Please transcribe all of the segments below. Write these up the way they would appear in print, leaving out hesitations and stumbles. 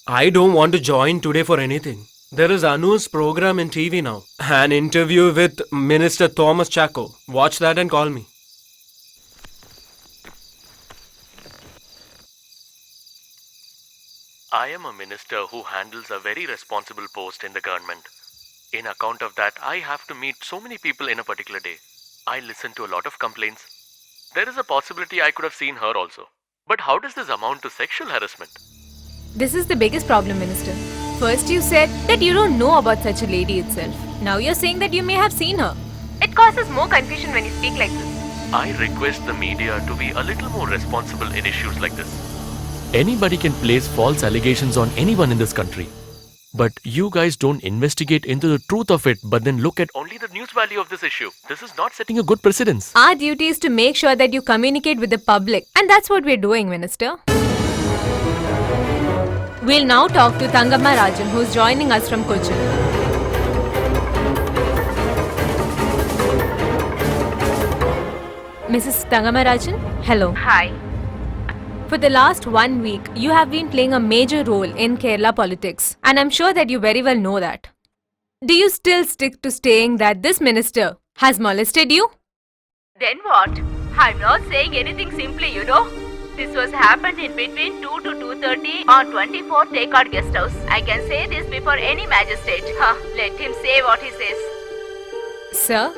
I don't want to join today for anything. There is Anu's program in TV now. An interview with Minister Thomas Chacko. Watch that and call me. I am a minister who handles a very responsible post in the government. In account of that, I have to meet so many people in a particular day. I listen to a lot of complaints. There is a possibility I could have seen her also. But how does this amount to sexual harassment? This is the biggest problem, Minister. First you said that you don't know about such a lady itself. Now you're saying that you may have seen her. It causes more confusion when you speak like this. I request the media to be a little more responsible in issues like this. Anybody can place false allegations on anyone in this country. But you guys don't investigate into the truth of it, but then look at Only the news value of this issue. This is not setting a good precedence. Our duty is to make sure that you communicate with the public. And that's what we're doing, Minister. We'll now talk to Thangamma Rajan, who's joining us from Cochin. Mrs. Thangamma Rajan, hello. Hi. For the last 1 week, you have been playing a major role in Kerala politics, and I'm sure that you very well know that. Do you still stick to saying that this minister has molested you? Then what? I'm not saying anything simply, you know. This was happened in between 2 to 2:30 on 24 Takeout Guest House. I can say this before any magistrate. Let him say what he says. Sir?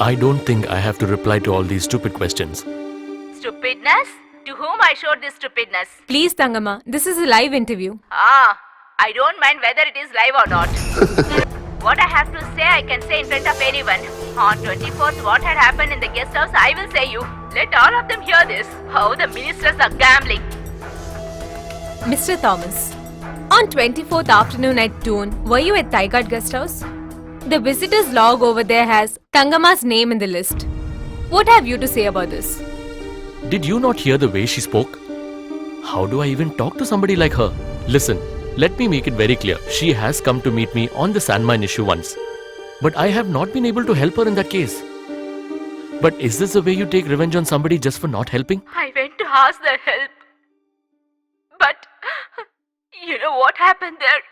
I don't think I have to reply to all these stupid questions. Stupidness? To whom I showed this stupidness? Please, Thangamma, this is a live interview. I don't mind whether it is live or not. What I have to say, I can say in front of anyone. On 24th, what had happened in the guest house, I will say you. Let all of them hear this. How the ministers are gambling. Mr. Thomas, on 24th afternoon at noon, were you at Taigad Guest House? The visitors log over there has Thangamma's name in the list. What have you to say about this? Did you not hear the way she spoke? How do I even talk to somebody like her? Listen, let me make it very clear. She has come to meet me on the sandmine issue once. But I have not been able to help her in that case. But is this the way you take revenge on somebody just for not helping? I went to ask the help. But, you know what happened there?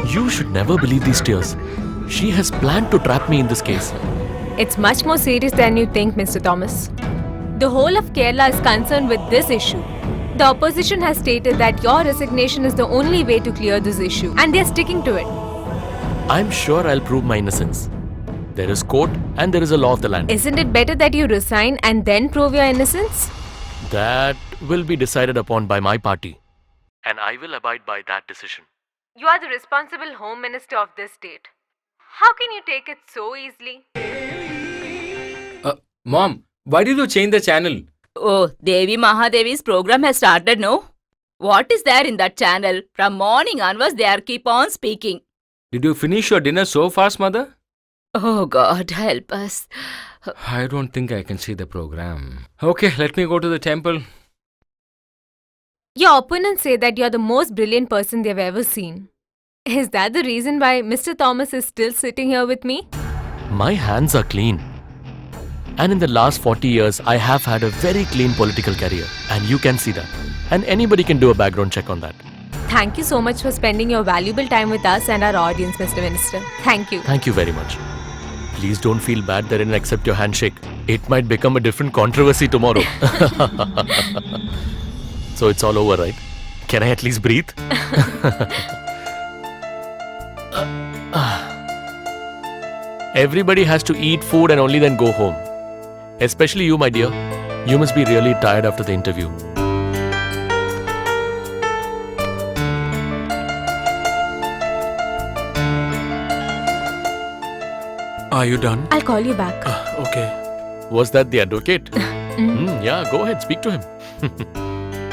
You should never believe these tears. She has planned to trap me in this case. It's much more serious than you think, Mr. Thomas. The whole of Kerala is concerned with this issue. The opposition has stated that your resignation is the only way to clear this issue, and they're sticking to it. I'm sure I'll prove my innocence. There is court and there is a law of the land. Isn't it better that you resign and then prove your innocence? That will be decided upon by my party. And I will abide by that decision. You are the responsible Home Minister of this state. How can you take it so easily? Mom, why did you change the channel? Oh, Devi Mahadevi's program has started, no? What is there in that channel? From morning onwards, they are keep on speaking. Did you finish your dinner so fast, mother? Oh God, help us. I don't think I can see the program. Okay, let me go to the temple. Your opponents say that you're the most brilliant person they've ever seen. Is that the reason why Mr. Thomas is still sitting here with me? My hands are clean. And in the last 40 years, I have had a very clean political career. And you can see that. And anybody can do a background check on that. Thank you so much for spending your valuable time with us and our audience, Mr. Minister. Thank you. Thank you very much. Please don't feel bad that I didn't accept your handshake. It might become a different controversy tomorrow. So it's all over, right? Can I at least breathe? Everybody has to eat food and only then go home. Especially you, my dear. You must be really tired after the interview. Are you done? I'll call you back. Okay. Was that the advocate? Yeah, go ahead, speak to him.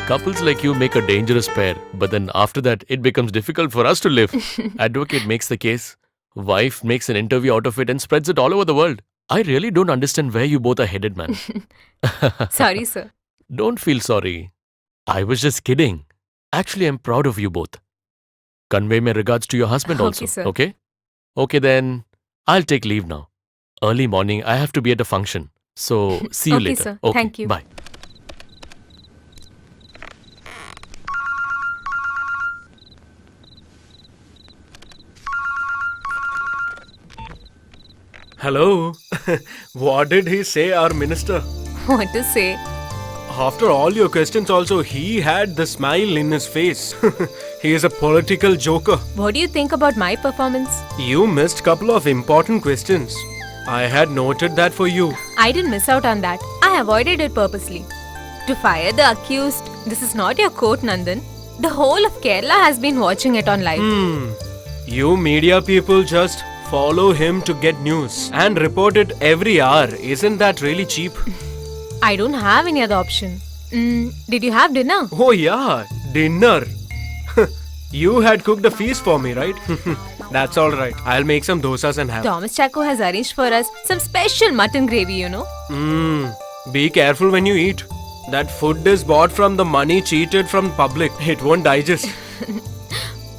Couples like you make a dangerous pair, but then after that, it becomes difficult for us to live. Advocate makes the case, wife makes an interview out of it and spreads it all over the world. I really don't understand where you both are headed, man. Sorry, sir. Don't feel sorry. I was just kidding. Actually, I'm proud of you both. Convey my regards to your husband also, Okay, sir. okay? Okay then, I'll take leave now. Early morning, I have to be at a function. So, see you Okay, later. sir. Okay, Thank you. Bye. Hello. What did he say, our minister? What to say? After all your questions also, he had the smile in his face. He is a political joker. What do you think about my performance? You missed couple of important questions. I had noted that for you. I didn't miss out on that. I avoided it purposely. To fire the accused, this is not your court, Nandan. The whole of Kerala has been watching it on live. You media people just follow him to get news and report it every hour. Isn't that really cheap? I don't have any other option. Did you have dinner? Oh yeah, dinner. You had cooked a feast for me, right? That's alright. I'll make some dosas and have. Thomas Chaco has arranged for us some special mutton gravy, you know. Be careful when you eat. That food is bought from the money cheated from public. It won't digest.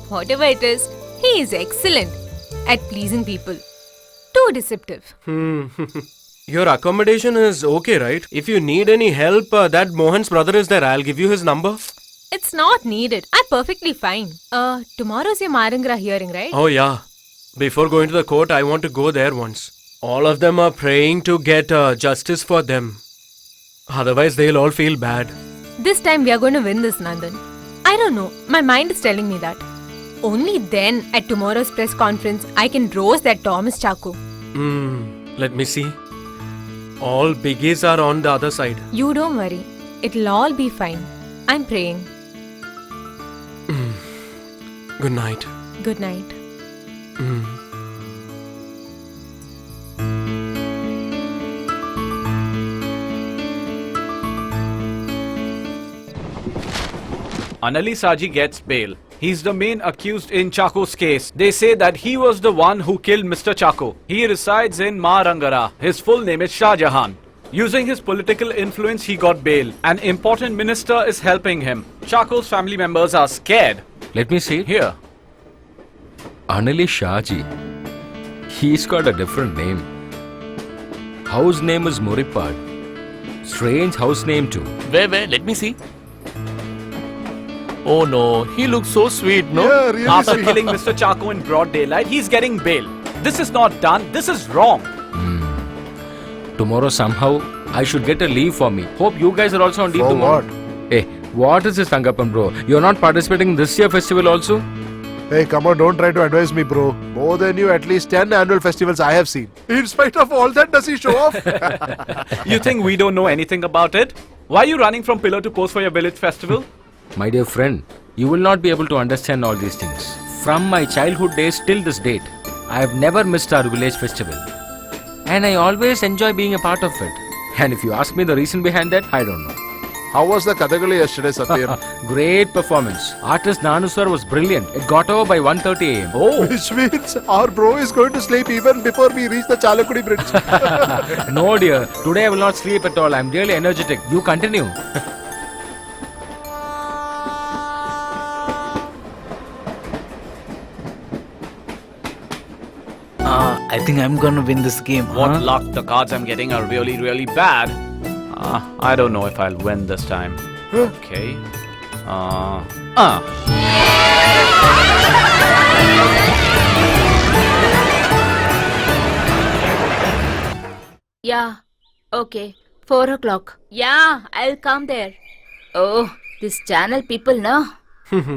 Whatever it is, he is excellent at pleasing people. Too deceptive. Your accommodation is okay, right? If you need any help, that Mohan's brother is there. I'll give you his number. It's not needed. I'm perfectly fine. Tomorrow's your Marangra hearing, right? Oh yeah. Before going to the court, I want to go there once. All of them are praying to get justice for them. Otherwise, they'll all feel bad. This time we are going to win this, Nandan. I don't know. My mind is telling me that. Only then, at tomorrow's press conference, I can roast that Thomas Chaco. Let me see. All biggies are on the other side. You don't worry. It'll all be fine. I'm praying. Good night. Good night. Anali Saji gets bail. He's the main accused in Chaco's case. They say that he was the one who killed Mr. Chaco. He resides in Marangara. His full name is Shah Jahan. Using his political influence, he got bail. An important minister is helping him. Chaco's family members are scared. Let me see. Here. Anali Shahji. He's got a different name. House name is Moripad. Strange house name too. Where? Let me see. Oh no, he looks so sweet, no? Yeah, really After sweet. killing Mr. Chaco in broad daylight, he's getting bail. This is not done. This is wrong. Tomorrow somehow I should get a leave for me. Hope you guys are also on leave For tomorrow. what? Hey, what is this Tangapam bro? You're not participating in this year festival also? Hey, come on, don't try to advise me, bro. More than you, at least 10 annual festivals I have seen. In spite of all that, does he show off? You think we don't know anything about it? Why are you running from pillar to post for your village festival? My dear friend, you will not be able to understand all these things. From my childhood days till this date, I have never missed our village festival. And I always enjoy being a part of it. And if you ask me the reason behind that, I don't know. How was the Kathakali yesterday, Satyam? Great performance. Artist Nanu sir was brilliant. It got over by 1:30 am. Oh, Which means our bro is going to sleep even before we reach the Chalakudi bridge. No dear, today I will not sleep at all. I'm really energetic. You continue. I think I'm gonna win this game. what luck. The cards I'm getting are really, really bad. I don't know if I'll win this time. Okay. Yeah, okay. 4 o'clock. Yeah, I'll come there. Oh, this channel people, no?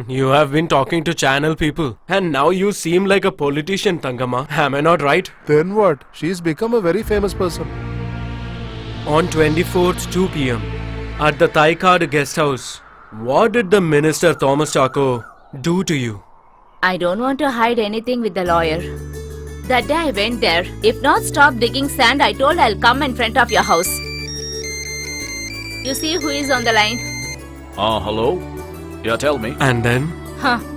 You have been talking to channel people. And now you seem like a politician, Tangama. Am I not right? Then what? She's become a very famous person. On 24th, 2 p.m. at the Taikad guest house, what did the minister Thomas Chaco do to you? I don't want to hide anything with the lawyer. That day I went there. If not stop digging sand, I told I'll come in front of your house. You see who is on the line? Hello? Yeah, tell me. And then?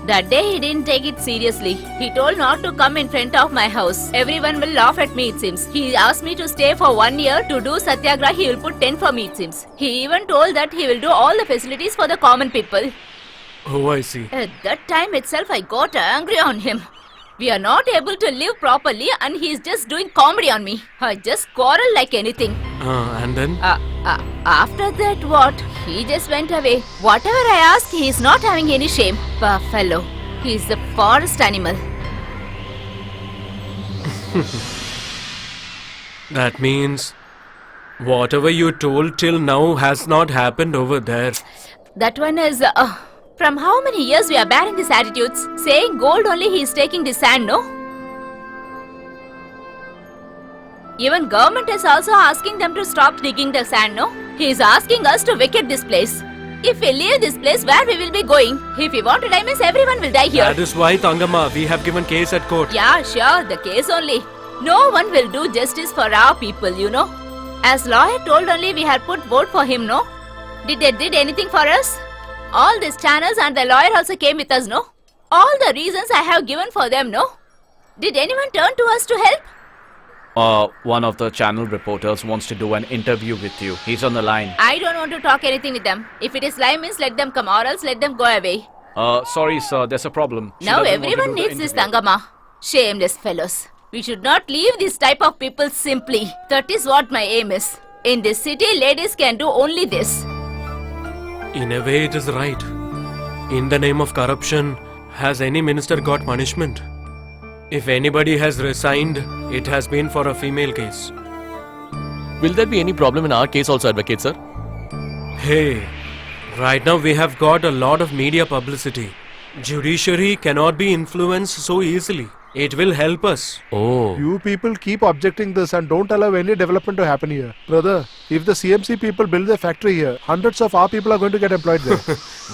That day he didn't take it seriously. He told not to come in front of my house. Everyone will laugh at me, it seems. He asked me to stay for 1 year. To do satyagraha, he will put 10 for me, it seems. He even told that he will do all the facilities for the common people. Oh, I see. At that time itself, I got angry on him. We are not able to live properly and he's just doing comedy on me. I just quarrel like anything. And then? After that, what? He just went away. Whatever I ask, he's not having any shame. Poor fellow. He's a forest animal. That means whatever you told till now has not happened over there. That one is... from how many years we are bearing these attitudes? Saying gold only he is taking the sand, no? Even government is also asking them to stop digging the sand, no? He is asking us to vacate this place. If we leave this place, where we will be going? If we want to die means everyone will die here. That is why, Tangama, we have given case at court. Yeah, sure, the case only. No one will do justice for our people, you know. As lawyer told only we had put vote for him, no? Did they did anything for us? All these channels and the lawyer also came with us, no? All the reasons I have given for them, no? Did anyone turn to us to help? One of the channel reporters wants to do an interview with you. He's on the line. I don't want to talk anything with them. If it is live means let them come or else let them go away. Sorry sir, there's a problem. She Now doesn't want to everyone do the needs this interview. Tangama. Shameless fellows. We should not leave this type of people simply. That is what my aim is. In this city, ladies can do only this. In a way, it is right. In the name of corruption, has any minister got punishment? If anybody has resigned, it has been for a female case. Will there be any problem in our case also, Advocate sir? Hey, right now we have got a lot of media publicity. Judiciary cannot be influenced so easily. It will help us. Oh. You people keep objecting this and don't allow any development to happen here. Brother, if the CMC people build a factory here, hundreds of our people are going to get employed there.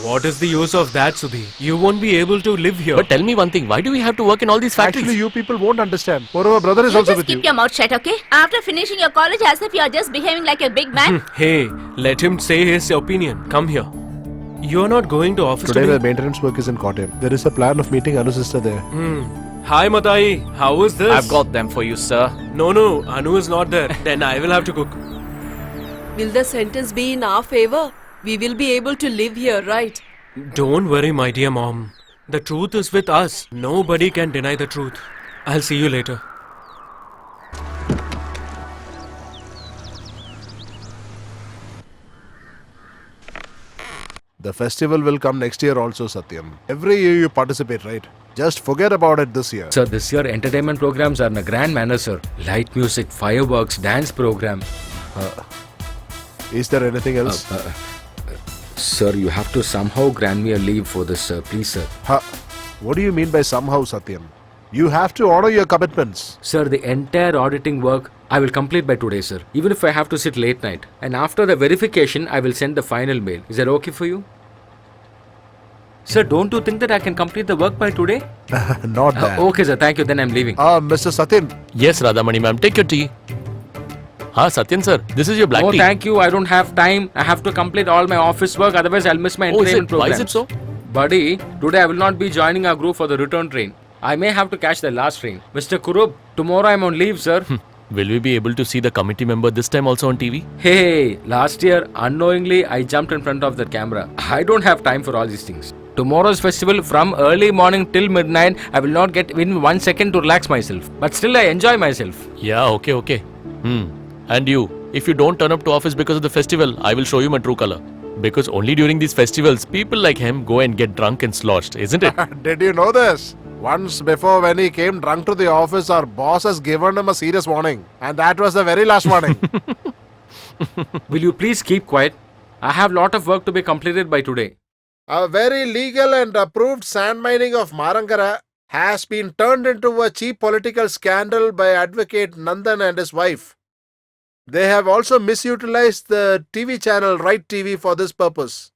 What is the use of that, Sudhi? You won't be able to live here. But tell me one thing, why do we have to work in all these factories? Actually, you people won't understand. Moreover, brother is You also just with keep you. your mouth shut, okay? After finishing your college as if you are just behaving like a big man. Hey, let him say his opinion. Come here. You are not going to office Today today? the maintenance work is in Kottayam. There is a plan of meeting Anu's sister there. Hi, Matai. How is this? I've got them for you, sir. No, Anu is not there. Then I will have to cook. Will the sentence be in our favor? We will be able to live here, right? Don't worry, my dear mom. The truth is with us. Nobody can deny the truth. I'll see you later. The festival will come next year also, Satyam. Every year you participate, right? Just forget about it this year. Sir, this year entertainment programs are in a grand manner, sir. Light music, fireworks, dance program. Is there anything else? Sir, you have to somehow grant me a leave for this, sir. Please, sir. What do you mean by somehow, Satyam? You have to honor your commitments. Sir, the entire auditing work I will complete by today, sir. Even if I have to sit late night. And after the verification, I will send the final mail. Is that okay for you? Sir, don't you think that I can complete the work by today? Not that. Okay, sir. Thank you. Then I'm leaving. Mr. Satyan, Yes, Radhamani ma'am, take your tea. Satyan sir, this is your black Oh, tea. thank you. I don't have time. I have to complete all my office work. Otherwise, I'll miss my Oh, is entertainment it? Why programs. is it so? Buddy, today I will not be joining our group for the return train. I may have to catch the last train. Mr. Kurub, tomorrow I'm on leave, sir. Will we be able to see the committee member this time also on TV? Hey, last year, unknowingly, I jumped in front of the camera. I don't have time for all these things. Tomorrow's festival, from early morning till midnight, I will not get even 1 second to relax myself. But still, I enjoy myself. Yeah, okay. And you, if you don't turn up to office because of the festival, I will show you my true color. Because only during these festivals, people like him go and get drunk and sloshed, isn't it? did you know this? Once before, when he came drunk to the office, our boss has given him a serious warning. And that was the very last warning. Will you please keep quiet? I have lot of work to be completed by today. A very legal and approved sand mining of Marangara has been turned into a cheap political scandal by Advocate Nandan and his wife. They have also misutilized the TV channel Right TV for this purpose.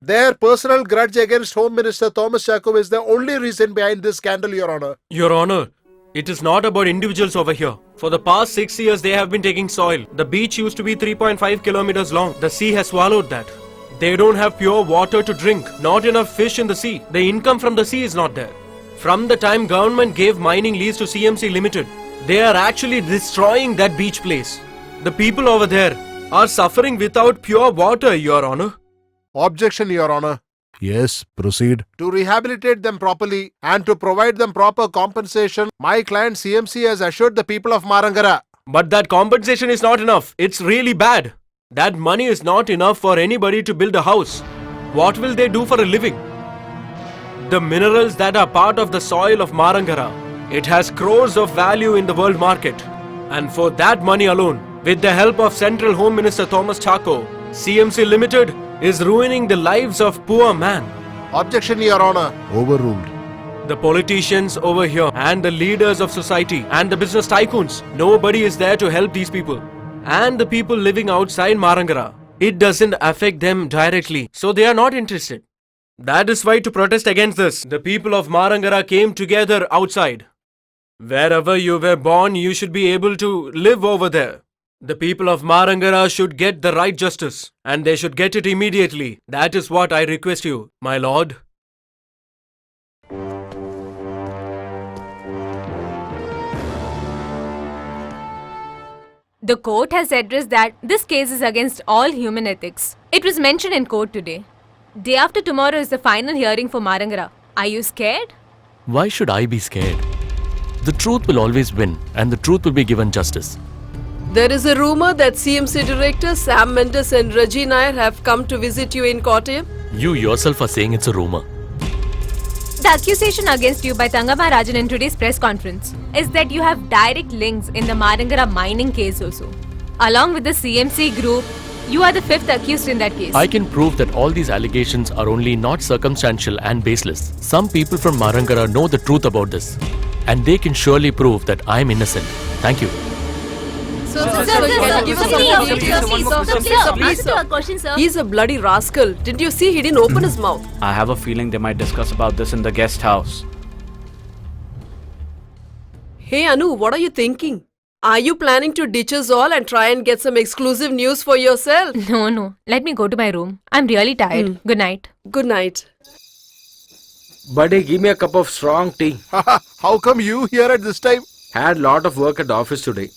Their personal grudge against Home Minister Thomas Chacko is the only reason behind this scandal, Your Honor. Your Honor, it is not about individuals over here. For the past 6 years, they have been taking soil. The beach used to be 3.5 kilometers long. The sea has swallowed that. They don't have pure water to drink. Not enough fish in the sea. The income from the sea is not there. From the time government gave mining lease to CMC Limited, they are actually destroying that beach place. The people over there are suffering without pure water, Your Honor. Objection, Your Honor. Yes, proceed. To rehabilitate them properly and to provide them proper compensation, my client CMC has assured the people of Marangara. But that compensation is not enough. It's really bad. That money is not enough for anybody to build a house. What will they do for a living? The minerals that are part of the soil of Marangara, it has crores of value in the world market. And for that money alone, with the help of Central Home Minister Thomas Chako, CMC Limited is ruining the lives of poor man. Objection, Your Honor. Overruled. The politicians over here and the leaders of society and the business tycoons, nobody is there to help these people. And the people living outside Marangara, it doesn't affect them directly, so they are not interested. That is why to protest against this, the people of Marangara came together outside. Wherever you were born, you should be able to live over there. The people of Marangara should get the right justice, and they should get it immediately. That is what I request you, my lord. The court has addressed that this case is against all human ethics. It was mentioned in court today. Day after tomorrow is the final hearing for Marangara. Are you scared? Why should I be scared? The truth will always win, and the truth will be given justice. There is a rumor that CMC director Sam Mendes and Raji Nair have come to visit you in Kottayam. You yourself are saying it's a rumor. The accusation against you by Thangama Rajan in today's press conference is that you have direct links in the Marangara mining case also. Along with the CMC group, you are the fifth accused in that case. I can prove that all these allegations are only not circumstantial and baseless. Some people from Marangara know the truth about this, and they can surely prove that I am innocent. Thank you. He's a bloody rascal. Didn't you see he didn't open his mouth? I have a feeling they might discuss about this in the guest house. Hey Anu, what are you thinking? Are you planning to ditch us all and try and get some exclusive news for yourself? No. Let me go to my room. I'm really tired. Good night. Good night. Buddy, give me a cup of strong tea. How come you here at this time? Had lot of work at the office today.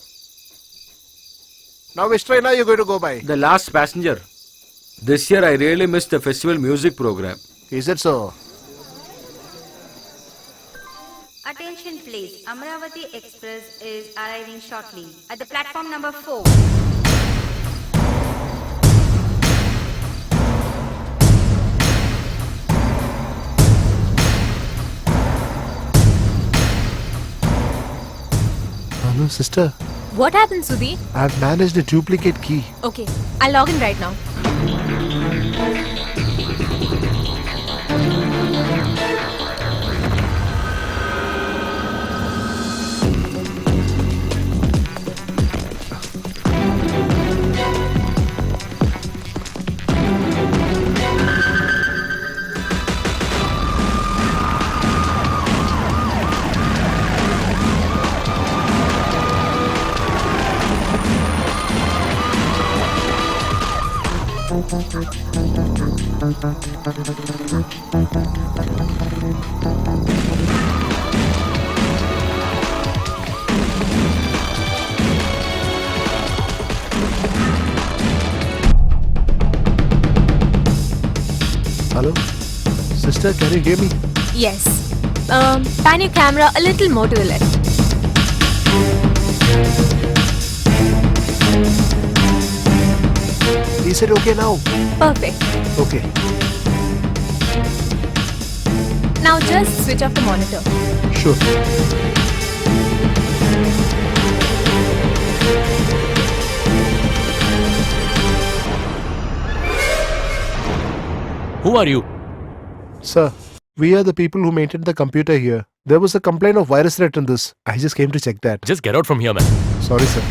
Now which train are you going to go by? The last passenger. This year I really missed the festival music program. Is it so? Attention please, Amravati Express is arriving shortly at the platform number 4. Hello, sister. What happened, Sudhi? I've managed a duplicate key. Okay, I'll log in right now. Hello? Sister, can you hear me? Yes. Pan your camera a little more to the left. Is it okay now? Perfect. Okay. Now just switch off the monitor. Sure. Who are you? Sir, we are the people who maintained the computer here. There was a complaint of virus threat in this. I just came to check that. Just get out from here, man. Sorry, sir.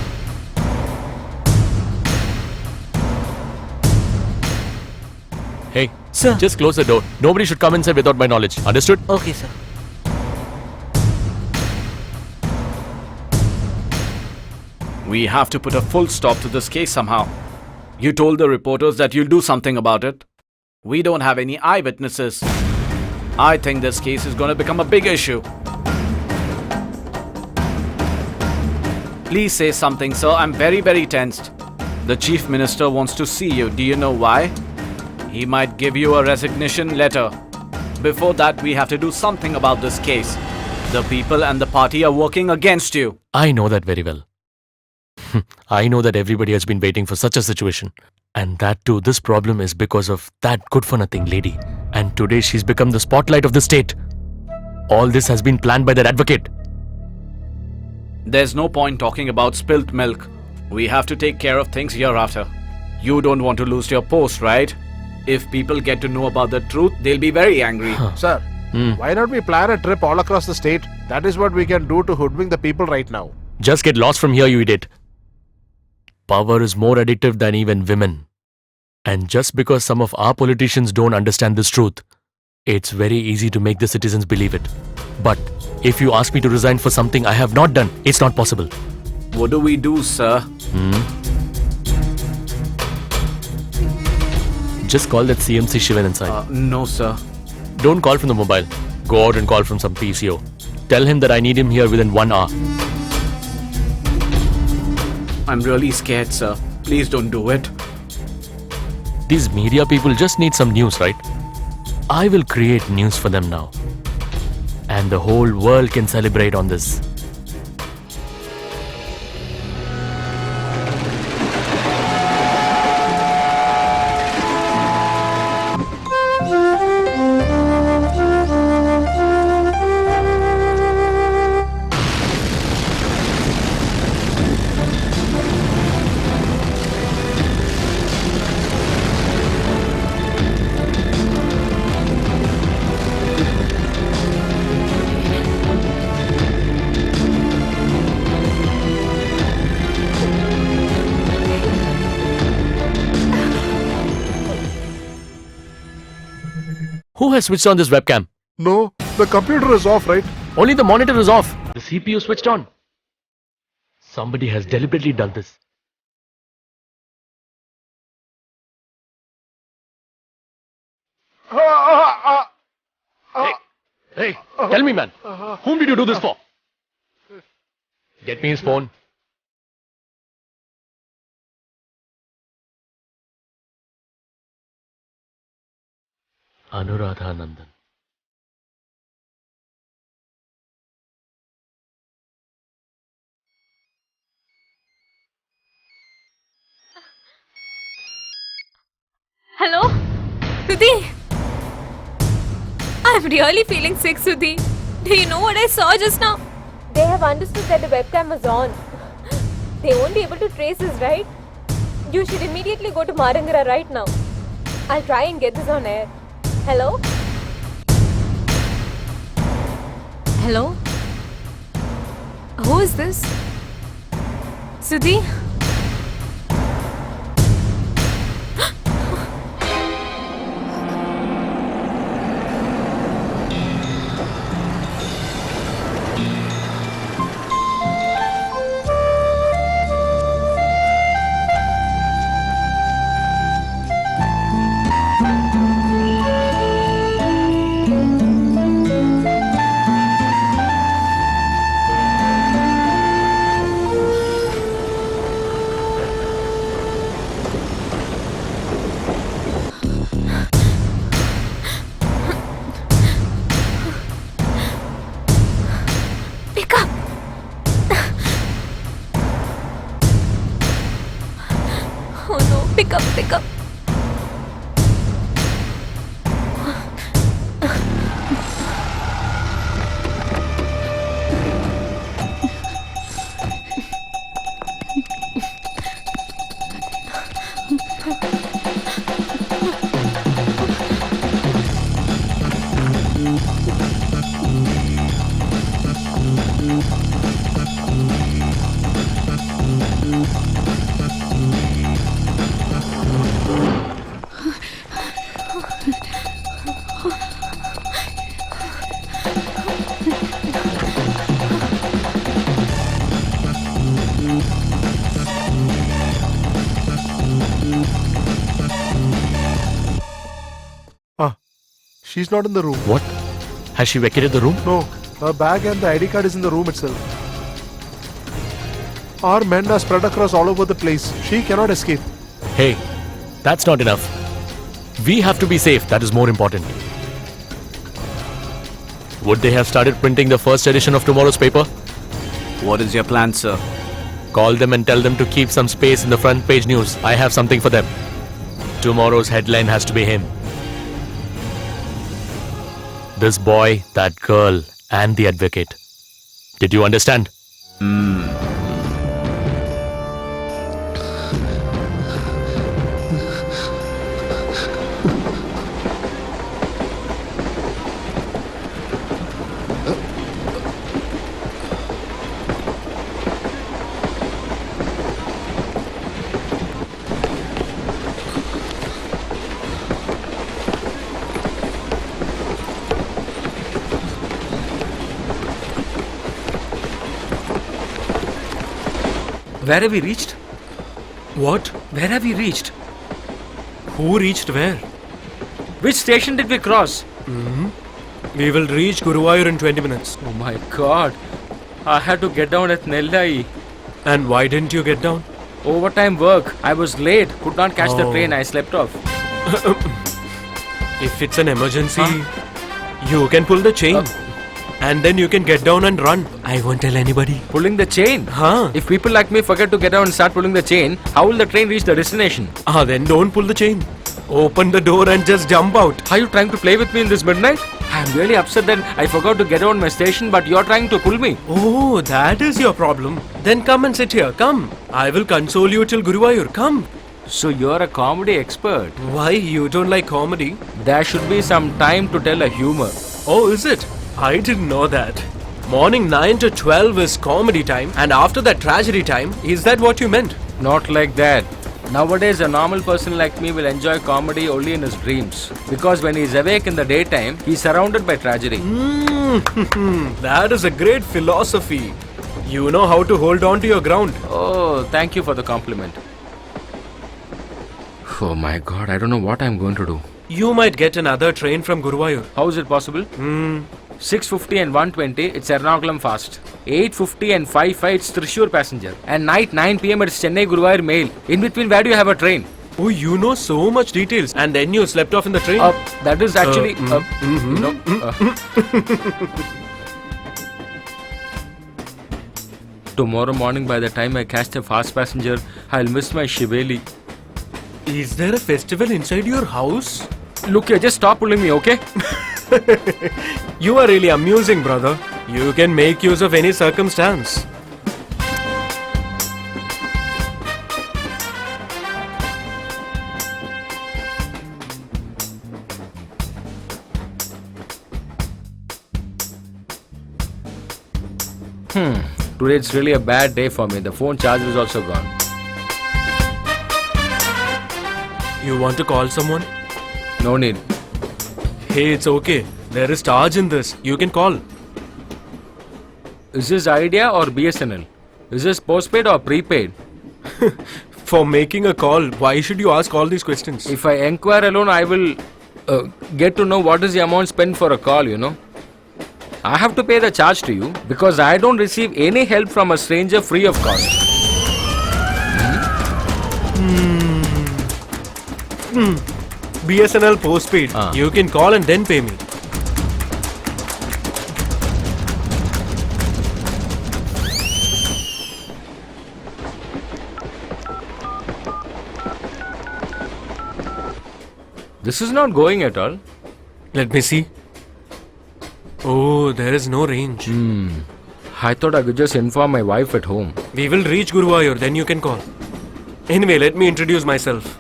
Hey, Sir. just close the door. Nobody should come inside without my knowledge. Understood? Okay, sir. We have to put a full stop to this case somehow. You told the reporters that you'll do something about it. We don't have any eyewitnesses. I think this case is going to become a big issue. Please say something, sir. I'm very, very tensed. The Chief Minister wants to see you. Do you know why? He might give you a resignation letter. Before that, we have to do something about this case. The people and the party are working against you. I know that very well. I know that everybody has been waiting for such a situation. And that too, this problem is because of that good-for-nothing lady. And today she's become the spotlight of the state. All this has been planned by that advocate. There's no point talking about spilt milk. We have to take care of things hereafter. You don't want to lose your post, right? If people get to know about the truth, they'll be very angry. Sir, why not we plan a trip all across the state? That is what we can do to hoodwink the people right now. Just get lost from here, you idiot. Power is more addictive than even women. And just because some of our politicians don't understand this truth, it's very easy to make the citizens believe it. But if you ask me to resign for something I have not done, it's not possible. What do we do, sir? Just call that CMC Shivan inside. No, sir. Don't call from the mobile. Go out and call from some PCO. Tell him that I need him here within 1 hour. I'm really scared, sir. Please don't do it. These media people just need some news, right? I will create news for them now. And the whole world can celebrate on this. Who has switched on this webcam? No, the computer is off, right? Only the monitor is off. The CPU switched on. Somebody has deliberately done this. Hey, tell me, man. Whom did you do this for? Get me his phone. Anuradha Nandan. Hello? Sudhi? I'm really feeling sick, Sudhi. Do you know what I saw just now? They have understood that the webcam was on. They won't be able to trace us, right? You should immediately go to Marangara right now. I'll try and get this on air. Hello? Hello? Who is this? Sudhi? Pick up! Oh no, pick up, pick up. She's not in the room. What? Has she vacated the room? No, her bag and the ID card is in the room itself. Our men are spread across all over the place. She cannot escape. Hey, that's not enough. We have to be safe. That is more important. Would they have started printing the first edition of tomorrow's paper? What is your plan, sir? Call them and tell them to keep some space in the front page news. I have something for them. Tomorrow's headline has to be him. This boy, that girl, and the advocate. Did you understand? Where have we reached? What? Where have we reached? Who reached where? Which station did we cross? We will reach Guruvayur in 20 minutes. Oh my god. I had to get down at Nellai. And why didn't you get down? Overtime work. I was late. Could not catch the Oh. train. I slept off. If it's an emergency, you can pull the chain. And then you can get down and run. I won't tell anybody. Pulling the chain? Huh? If people like me forget to get down and start pulling the chain, how will the train reach the destination? Then don't pull the chain. Open the door and just jump out. Are you trying to play with me in this midnight? I'm really upset that I forgot to get down my station, but you're trying to pull me. Oh, that is your problem. Then come and sit here. Come. I will console you till Guruvayur. Come. So you're a comedy expert. Why? You don't like comedy? There should be some time to tell a humor. Oh, is it? I didn't know that. Morning 9 to 12 is comedy time, and after that tragedy time. Is that what you meant? Not like that. Nowadays, a normal person like me will enjoy comedy only in his dreams. Because when he's awake in the daytime, he's surrounded by tragedy. That is a great philosophy. You know how to hold on to your ground. Oh, thank you for the compliment. Oh my god, I don't know what I'm going to do. You might get another train from Guruvayur. How is it possible? 6:50 and 1:20, it's Ernakulam fast. 8:50 and 5:05, it's Thrissur passenger. And night 9 p.m. it's Chennai Guruvayur mail. In between, where do you have a train? Oh, you know so much details. And then you slept off in the train? That is actually... Tomorrow morning, by the time I catch the fast passenger, I'll miss my Shiveli. Is there a festival inside your house? Look here, just stop pulling me, okay? You are really amusing, brother. You can make use of any circumstance. Today it's really a bad day for me. The phone charger is also gone. You want to call someone? No need. Hey, it's okay. There is charge in this. You can call. Is this Idea or BSNL? Is this postpaid or prepaid? For making a call, why should you ask all these questions? If I inquire alone, I will get to know what is the amount spent for a call, you know. I have to pay the charge to you because I don't receive any help from a stranger free of cost. BSNL postpaid. You can call and then pay me. This is not going at all. Let me see. Oh, there is no range. I thought I could just inform my wife at home. We will reach Guruvayur, then you can call. Anyway, let me introduce myself.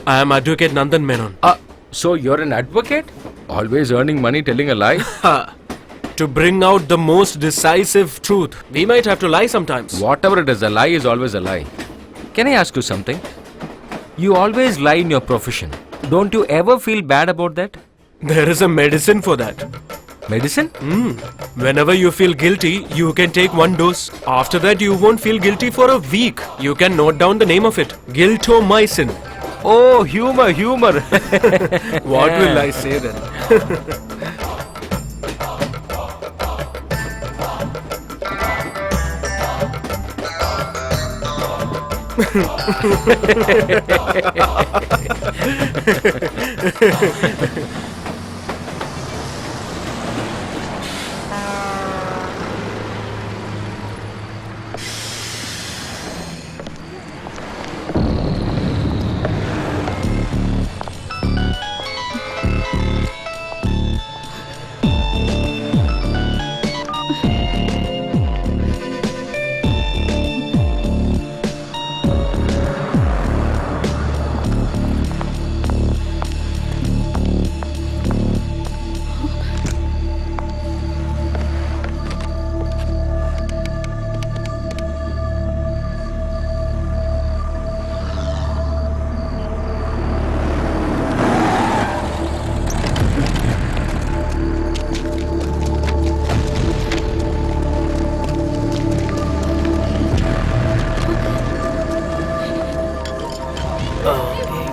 I am Advocate Nandan Menon. So you're an advocate? Always earning money telling a lie? To bring out the most decisive truth. We might have to lie sometimes. Whatever it is, a lie is always a lie. Can I ask you something? You always lie in your profession. Don't you ever feel bad about that? There is a medicine for that. Medicine? Whenever you feel guilty, you can take one dose. After that, you won't feel guilty for a week. You can note down the name of it. Guiltomycin. Oh, humor. What will I say then?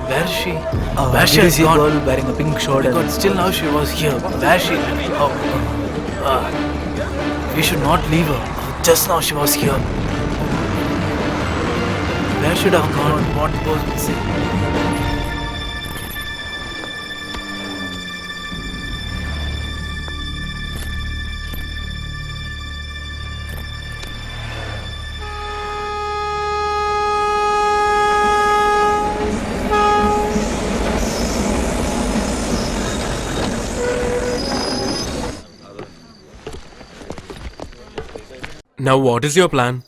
Where is she? Where she is a girl wearing a pink shirt? But still now she was here. Where is she? We should not leave her. Just now she was here. Where should have gone? What was missing? Now, what is your plan?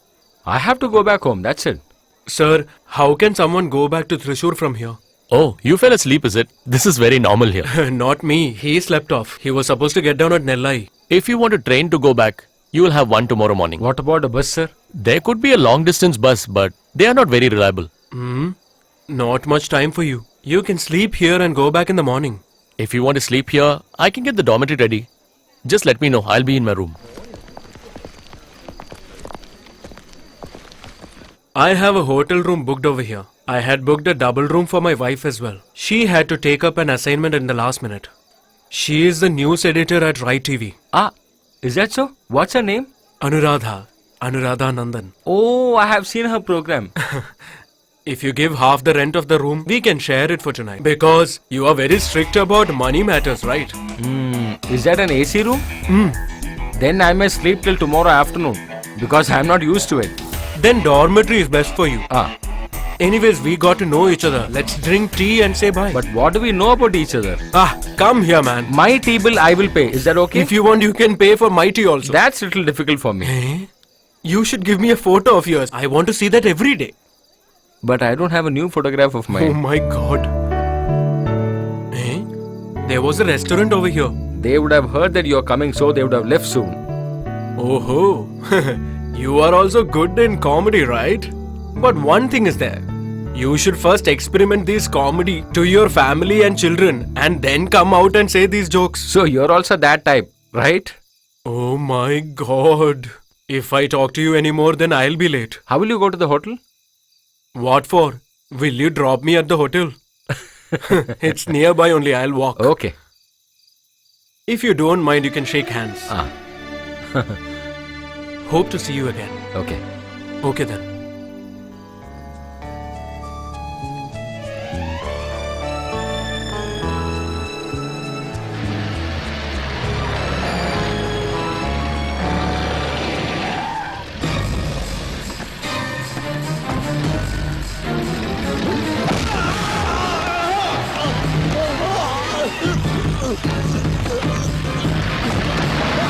I have to go back home, that's it. Sir, how can someone go back to Thrissur from here? Oh, you fell asleep, is it? This is very normal here. Not me. He slept off. He was supposed to get down at Nellai. If you want a train to go back, you will have one tomorrow morning. What about a bus, sir? There could be a long distance bus, but they are not very reliable. Not much time for you. You can sleep here and go back in the morning. If you want to sleep here, I can get the dormitory ready. Just let me know. I'll be in my room. I have a hotel room booked over here. I had booked a double room for my wife as well. She had to take up an assignment in the last minute. She is the news editor at Rai TV. Ah, is that so? What's her name? Anuradha Nandan. Oh, I have seen her program. If you give half the rent of the room, we can share it for tonight. Because you are very strict about money matters, right? Is that an AC room? Then I may sleep till tomorrow afternoon because I am not used to it. Then dormitory is best for you. Ah, Anyways, we got to know each other. Let's drink tea and say bye. but what do we know about each other? Come here, man. My tea bill I will pay. Is that okay? If you want, you can pay for my tea also. That's a little difficult for me. You should give me a photo of yours. I want to see that every day. But I don't have a new photograph of Oh mine. my god. There was a restaurant over here. They would have heard that you are coming, so they would have left soon. Oh, you are also good in comedy, right? But one thing is there. You should first experiment this comedy to your family and children and then come out and say these jokes. So you're also that type, right? Oh my god. If I talk to you anymore, then I'll be late. How will you go to the hotel? What for? Will you drop me at the hotel? It's nearby only, I'll walk. Okay. If you don't mind, you can shake hands. Ah, Hope to see you again. okay. Okay then.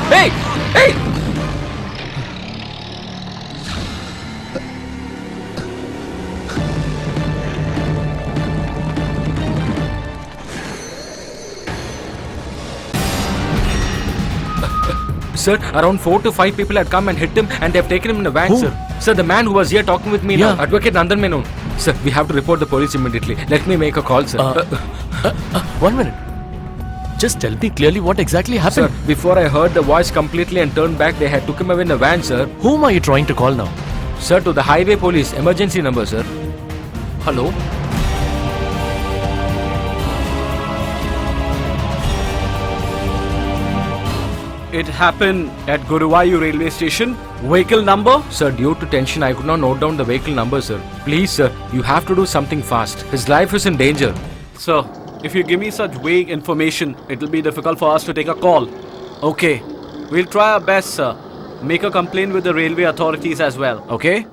Hey! Hey! Sir, around 4 to 5 people had come and hit him and they have taken him in a van, Who? sir. Sir, the man who was here talking with me Yeah. now, Advocate Nandan Menon. Sir, we have to report the police immediately. Let me make a call, sir. 1 minute. Just tell me clearly what exactly happened. Sir, before I heard the voice completely and turned back, they had took him away in a van, sir. Whom are you trying to call now? Sir, to the highway police, emergency number, sir. Hello? It happened at Guruvayur railway station. Vehicle number? Sir, due to tension, I could not note down the vehicle number, sir. Please, sir, you have to do something fast. His life is in danger. Sir, if you give me such vague information, it will be difficult for us to take a call. Okay, we'll try our best, sir. Make a complaint with the railway authorities as well, okay?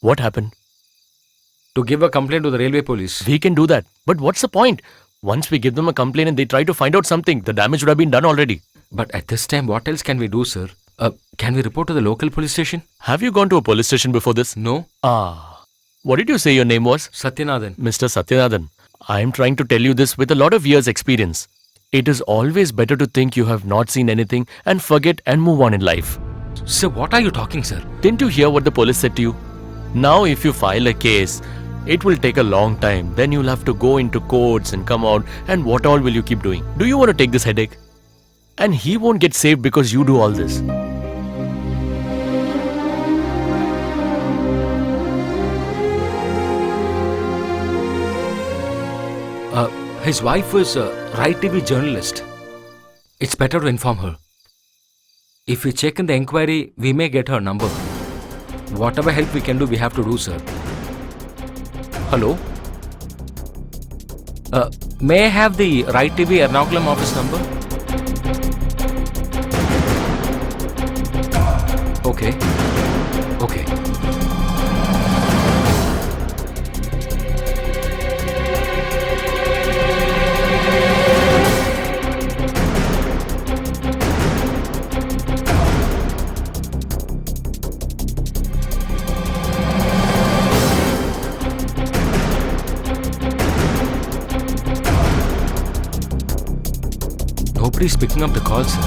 What happened? To give a complaint to the railway police. We can do that. But what's the point? Once we give them a complaint and they try to find out something, the damage would have been done already. But at this time, what else can we do, sir? Can we report to the local police station? Have you gone to a police station before this? No. What did you say your name was? Satyanathan. Mr. Satyanathan, I am trying to tell you this with a lot of years' experience. It is always better to think you have not seen anything and forget and move on in life. Sir, what are you talking, sir? Didn't you hear what the police said to you? Now if you file a case, it will take a long time. Then you'll have to go into courts and come out, and what all will you keep doing? Do you want to take this headache? And he won't get saved because you do all this. His wife is a Right TV journalist. It's better to inform her. If we check in the inquiry, we may get her number. Whatever help we can do, we have to do, sir. Hello? May I have the Right TV Ernakulam office number? Okay. Okay. Nobody's picking up the call, sir.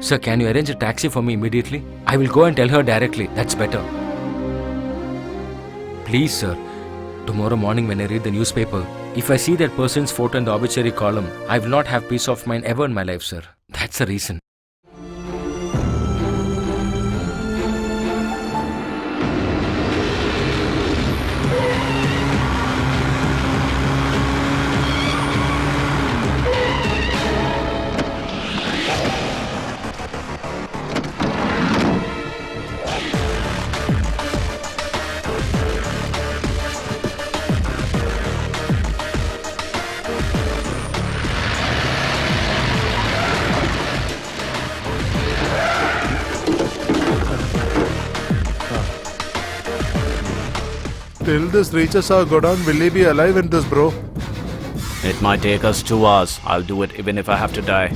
Sir, can you arrange a taxi for me immediately? I will go and tell her directly. That's better. Please, sir. Tomorrow morning when I read the newspaper, if I see that person's photo in the obituary column, I will not have peace of mind ever in my life, sir. That's the reason. Till this reaches our godown, will he be alive in this, bro? It might take us 2 hours. I'll do it even if I have to die.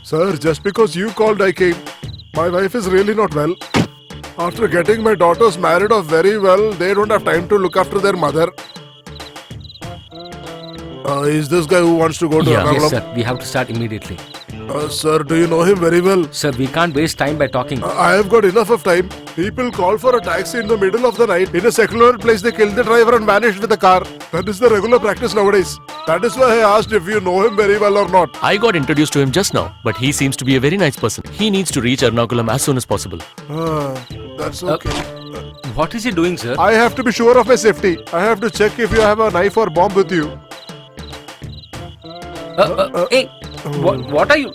Sir, just because you called, I came. My wife is really not well. After getting my daughters married off very well, they don't have time to look after their mother. Is this guy who wants to go to Ernakulam? Yes, sir. We have to start immediately. Sir, do you know him very well? Sir, we can't waste time by talking. I have got enough of time. People call for a taxi in the middle of the night. In a secular place, they kill the driver and vanish with the car. That is the regular practice nowadays. That is why I asked if you know him very well or not. I got introduced to him just now, but he seems to be a very nice person. He needs to reach Ernakulam as soon as possible. That's okay. What is he doing, sir? I have to be sure of my safety. I have to check if you have a knife or bomb with you. Hey, what are you?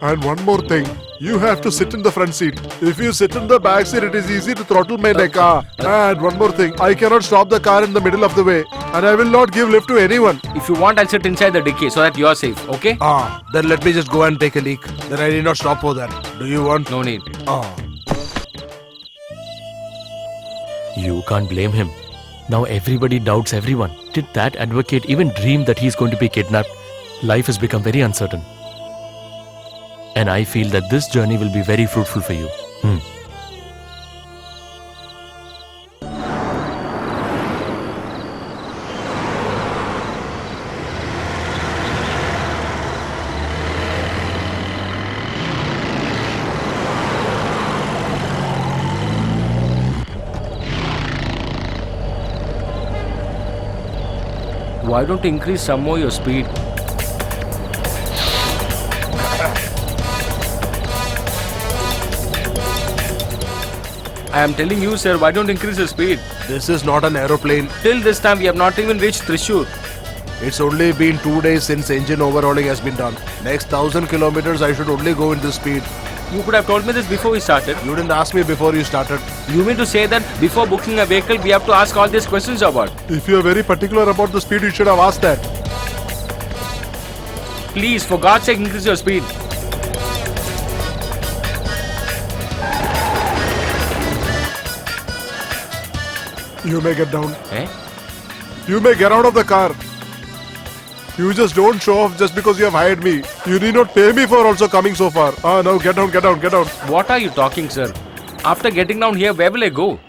And one more thing. You have to sit in the front seat. If you sit in the back seat, it is easy to throttle my neck. And one more thing. I cannot stop the car in the middle of the way. And I will not give lift to anyone. If you want, I'll sit inside the dicky so that you are safe, okay? Then let me just go and take a leak. Then I need not stop for that. Do you want? No need. You can't blame him. Now everybody doubts everyone. Did that advocate even dream that he's going to be kidnapped? Life has become very uncertain. And I feel that this journey will be very fruitful for you. Why don't you increase some more your speed? I am telling you, sir, why don't you increase the speed? This is not an aeroplane. Till this time, we have not even reached Thrissur. It's only been 2 days since engine overhauling has been done. Next 1000 kilometers, I should only go in this speed. You could have told me this before we started. You didn't ask me before you started. You mean to say that before booking a vehicle, we have to ask all these questions about? If you are very particular about the speed, you should have asked that. Please, for God's sake, increase your speed. You may get down. Eh? You may get out of the car. You just don't show off just because you have hired me. You need not pay me for also coming so far. Now get down, get down, get down. What are you talking, sir? After getting down here, where will I go?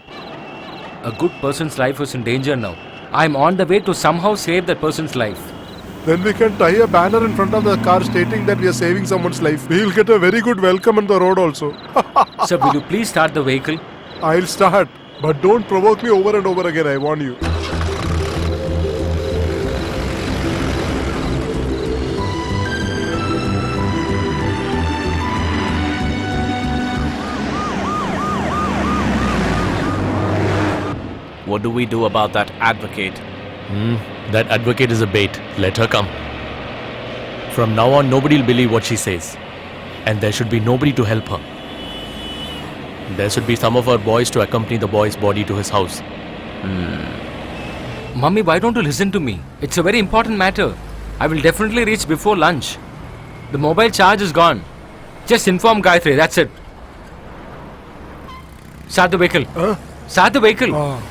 A good person's life is in danger now. I'm on the way to somehow save that person's life. Then we can tie a banner in front of the car stating that we are saving someone's life. We'll get a very good welcome on the road also. Sir, will you please start the vehicle? I'll start. But don't provoke me over and over again, I warn you. What do we do about that advocate? That advocate is a bait. Let her come. From now on, nobody will believe what she says. And there should be nobody to help her. There should be some of our boys to accompany the boy's body to his house. Mummy, why don't you listen to me? It's a very important matter. I will definitely reach before lunch. The mobile charge is gone. Just inform Gayatri, that's it. Start the vehicle. Start the vehicle.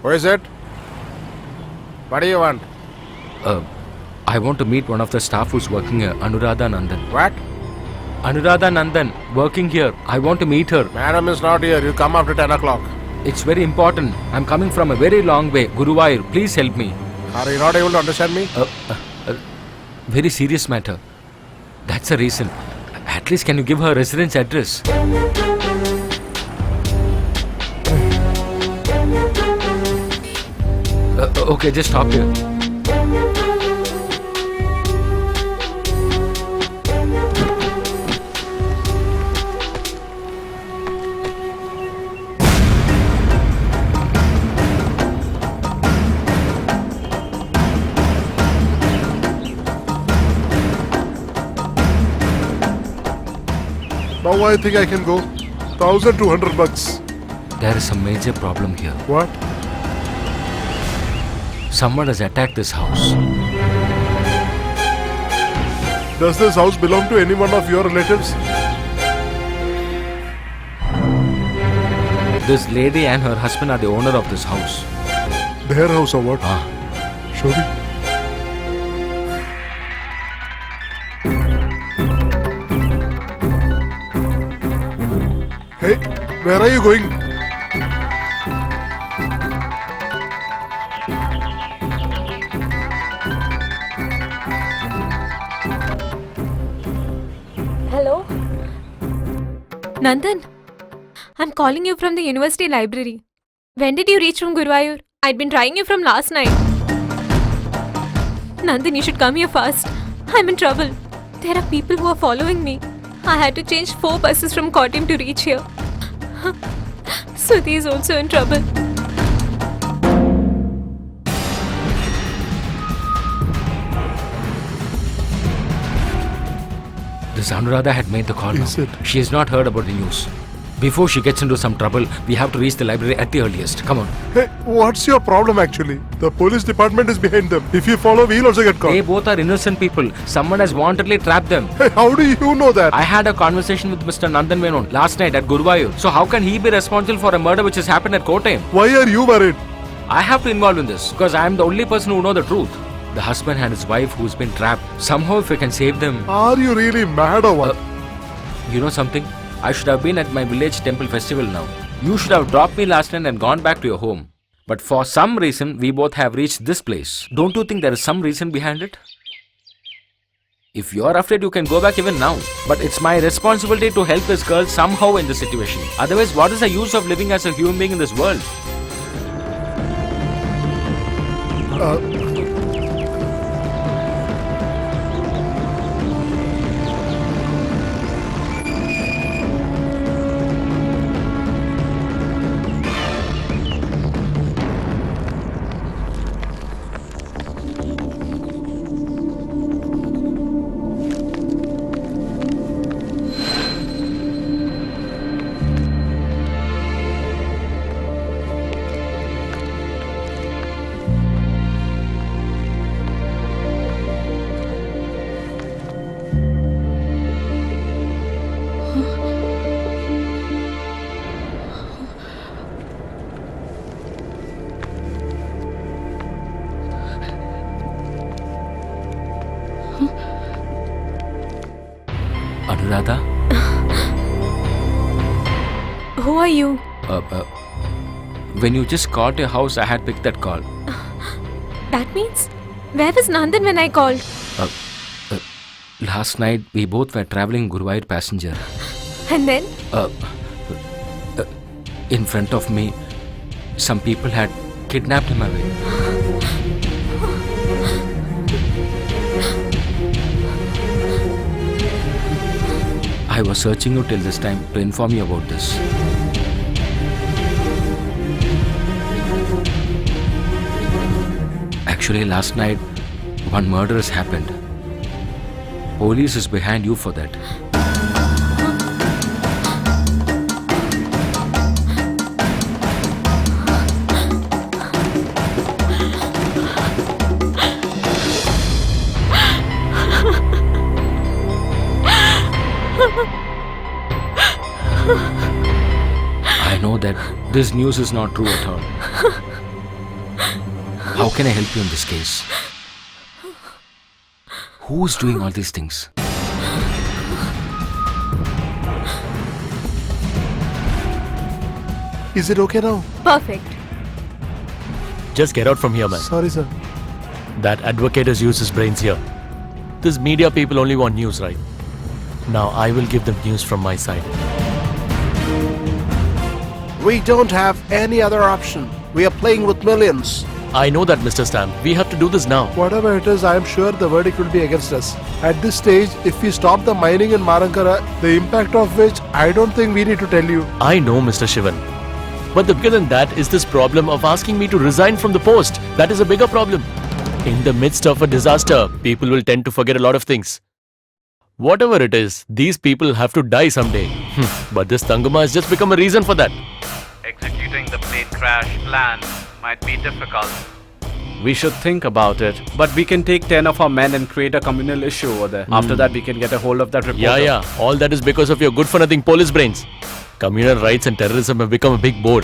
Who is it? What do you want? I want to meet one of the staff who's working here, Anuradha Nandan. What? Anuradha Nandan, working here. I want to meet her. Madam is not here. You come after 10 o'clock. It's very important. I'm coming from a very long way. Guruvayur, please help me. Are you not able to understand me? Very serious matter. That's the reason. At least can you give her residence address? Okay, just stop here. Now I think I can go. 1,200 bucks. There is a major problem here. What? Someone has attacked this house. Does this house belong to any one of your relatives? This lady and her husband are the owner of this house. Their house or what? Show me. Hey, where are you going? Hello? Nandan, I'm calling you from the university library. When did you reach from Guruvayur? I'd been trying you from last night. Nandan, you should come here fast. I'm in trouble. There are people who are following me. I had to change 4 buses from Kottayam to reach here. Sudhi is also in trouble. This Anuradha had made the call now. Is it? She has not heard about the news. Before she gets into some trouble, we have to reach the library at the earliest. Come on. Hey, what's your problem actually? The police department is behind them. If you follow, we'll also get caught. They both are innocent people. Someone has wantedly trapped them. Hey, how do you know that? I had a conversation with Mr. Nandan Menon last night at Guruvayur. So how can he be responsible for a murder which has happened at Kottayam? Why are you worried? I have to involve in this because I am the only person who know the truth. The husband and his wife who's been trapped. Somehow if we can save them. Are you really mad or what? You know something? I should have been at my village temple festival now. You should have dropped me last night and gone back to your home. But for some reason, we both have reached this place. Don't you think there is some reason behind it? If you're afraid, you can go back even now. But it's my responsibility to help this girl somehow in this situation. Otherwise, what is the use of living as a human being in this world? Anuradha? Who are you? When you just called your house, I had picked that call. That means? Where was Nandan when I called? Last night, we both were traveling Guruvayur passenger. And then? In front of me, some people had kidnapped him away. I was searching you till this time to inform you about this. Actually, last night, one murder has happened. Police is behind you for that. I know that this news is not true at all. How can I help you in this case? Who is doing all these things? Is it okay now? Perfect. Just get out from here, man. Sorry, sir. That advocate has used his brains here. These media people only want news, right? Now I will give them news from my side. We don't have any other option. We are playing with millions. I know that, Mr. Stamp. We have to do this now. Whatever it is, I am sure the verdict will be against us. At this stage, if we stop the mining in Marankara, the impact of which I don't think we need to tell you. I know, Mr. Shivan. But the bigger than that is this problem of asking me to resign from the post. That is a bigger problem. In the midst of a disaster, people will tend to forget a lot of things. Whatever it is, these people have to die someday. But this Tangama has just become a reason for that. Executing the plane crash plan might be difficult. We should think about it, but we can take 10 of our men and create a communal issue over there. After that, we can get a hold of that reporter. Yeah. All that is because of your good-for-nothing police brains. Communal rights and terrorism have become a big bore.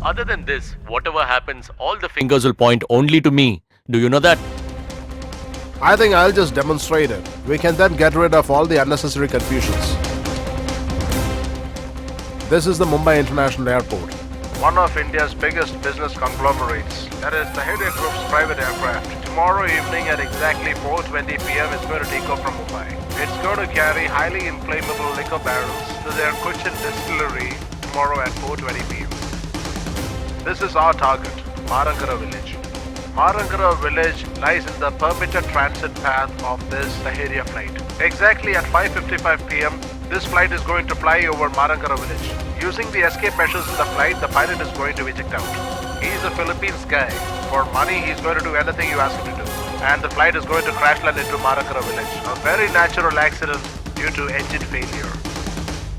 Other than this, whatever happens, all the fingers will point only to me. Do you know that? I think I'll just demonstrate it. We can then get rid of all the unnecessary confusions. This is the Mumbai International Airport, one of India's biggest business conglomerates. That is the Tahir Group's private aircraft. Tomorrow evening at exactly 4:20 p.m. it's going to take off from Mumbai. It's going to carry highly inflammable liquor barrels to their Cochin distillery tomorrow at 4:20 p.m. This is our target, Marankara village. Marankara village lies in the permitted transit path of this Tahiria flight. Exactly at 5:55 p.m., this flight is going to fly over Marankara village. Using the escape measures in the flight, the pilot is going to eject out. He's a Philippines guy. For money, he's going to do anything you ask him to do. And the flight is going to crash land into Marankara village. A very natural accident due to engine failure.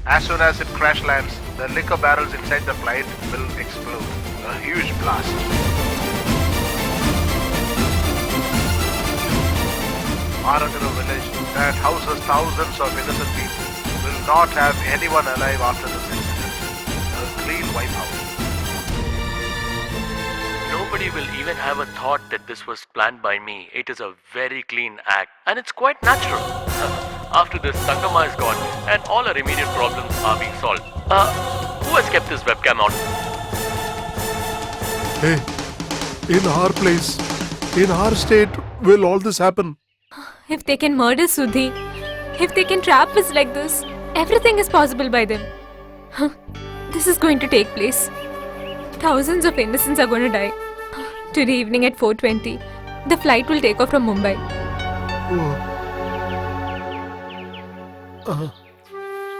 As soon as it crash lands, the liquor barrels inside the flight will explode. A huge blast. Marangara village that houses thousands of innocent people will not have anyone alive after this incident. A clean wipeout. Nobody will even have a thought that this was planned by me. It is a very clean act and it's quite natural. After this, Tangama is gone and all our immediate problems are being solved. Who has kept this webcam on? Hey, in our place, in our state, will all this happen? If they can murder Sudhi, if they can trap us like this, everything is possible by them. This is going to take place. Thousands of innocents are going to die. Today evening at 4:20, the flight will take off from Mumbai.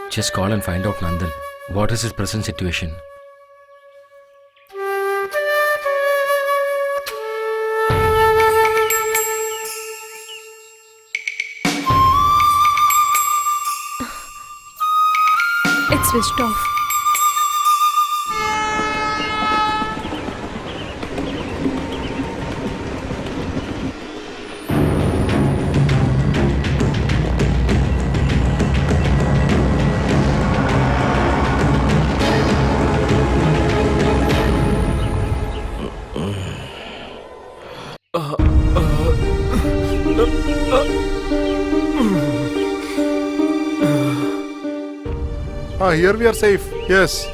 Just call and find out Nandan. What is his present situation? It's switched off. Here we are safe. Yes.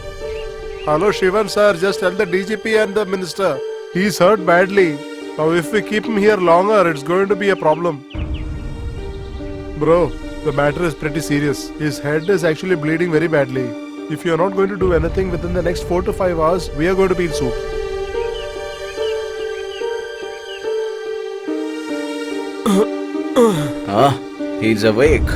Hello, Shivan sir. Just tell the DGP and the minister. He's hurt badly. Now, if we keep him here longer, it's going to be a problem. Bro, the matter is pretty serious. His head is actually bleeding very badly. If you're not going to do anything within the next 4 to 5 hours, we are going to be in soup. He's awake.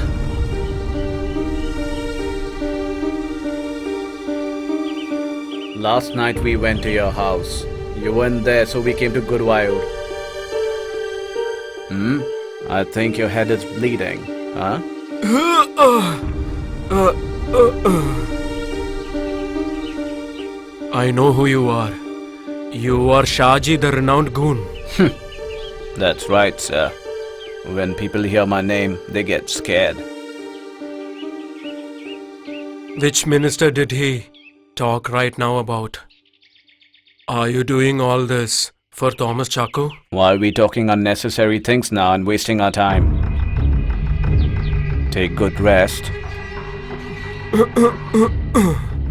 Last night we went to your house. You weren't there, so we came to Guruvayur. I think your head is bleeding, huh? I know who you are. You are Shahji, the renowned goon. That's right, sir. When people hear my name, they get scared. Which minister did he talk right now about? Are you doing all this for Thomas Chacko? Why are we talking unnecessary things now and wasting our time? Take good rest.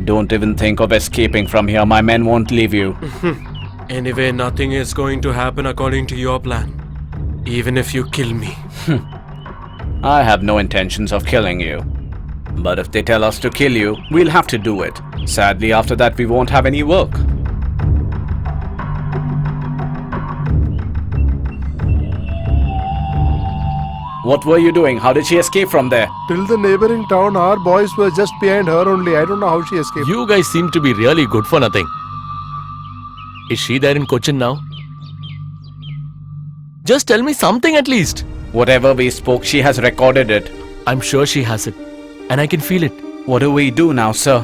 Don't even think of escaping from here. My men won't leave you. Anyway, nothing is going to happen according to your plan. Even if you kill me. I have no intentions of killing you. But if they tell us to kill you, we'll have to do it. Sadly, after that, we won't have any work. What were you doing? How did she escape from there? Till the neighboring town, our boys were just behind her only. I don't know how she escaped. You guys seem to be really good for nothing. Is she there in Cochin now? Just tell me something at least. Whatever we spoke, she has recorded it. I'm sure she has it. And I can feel it. What do we do now, sir?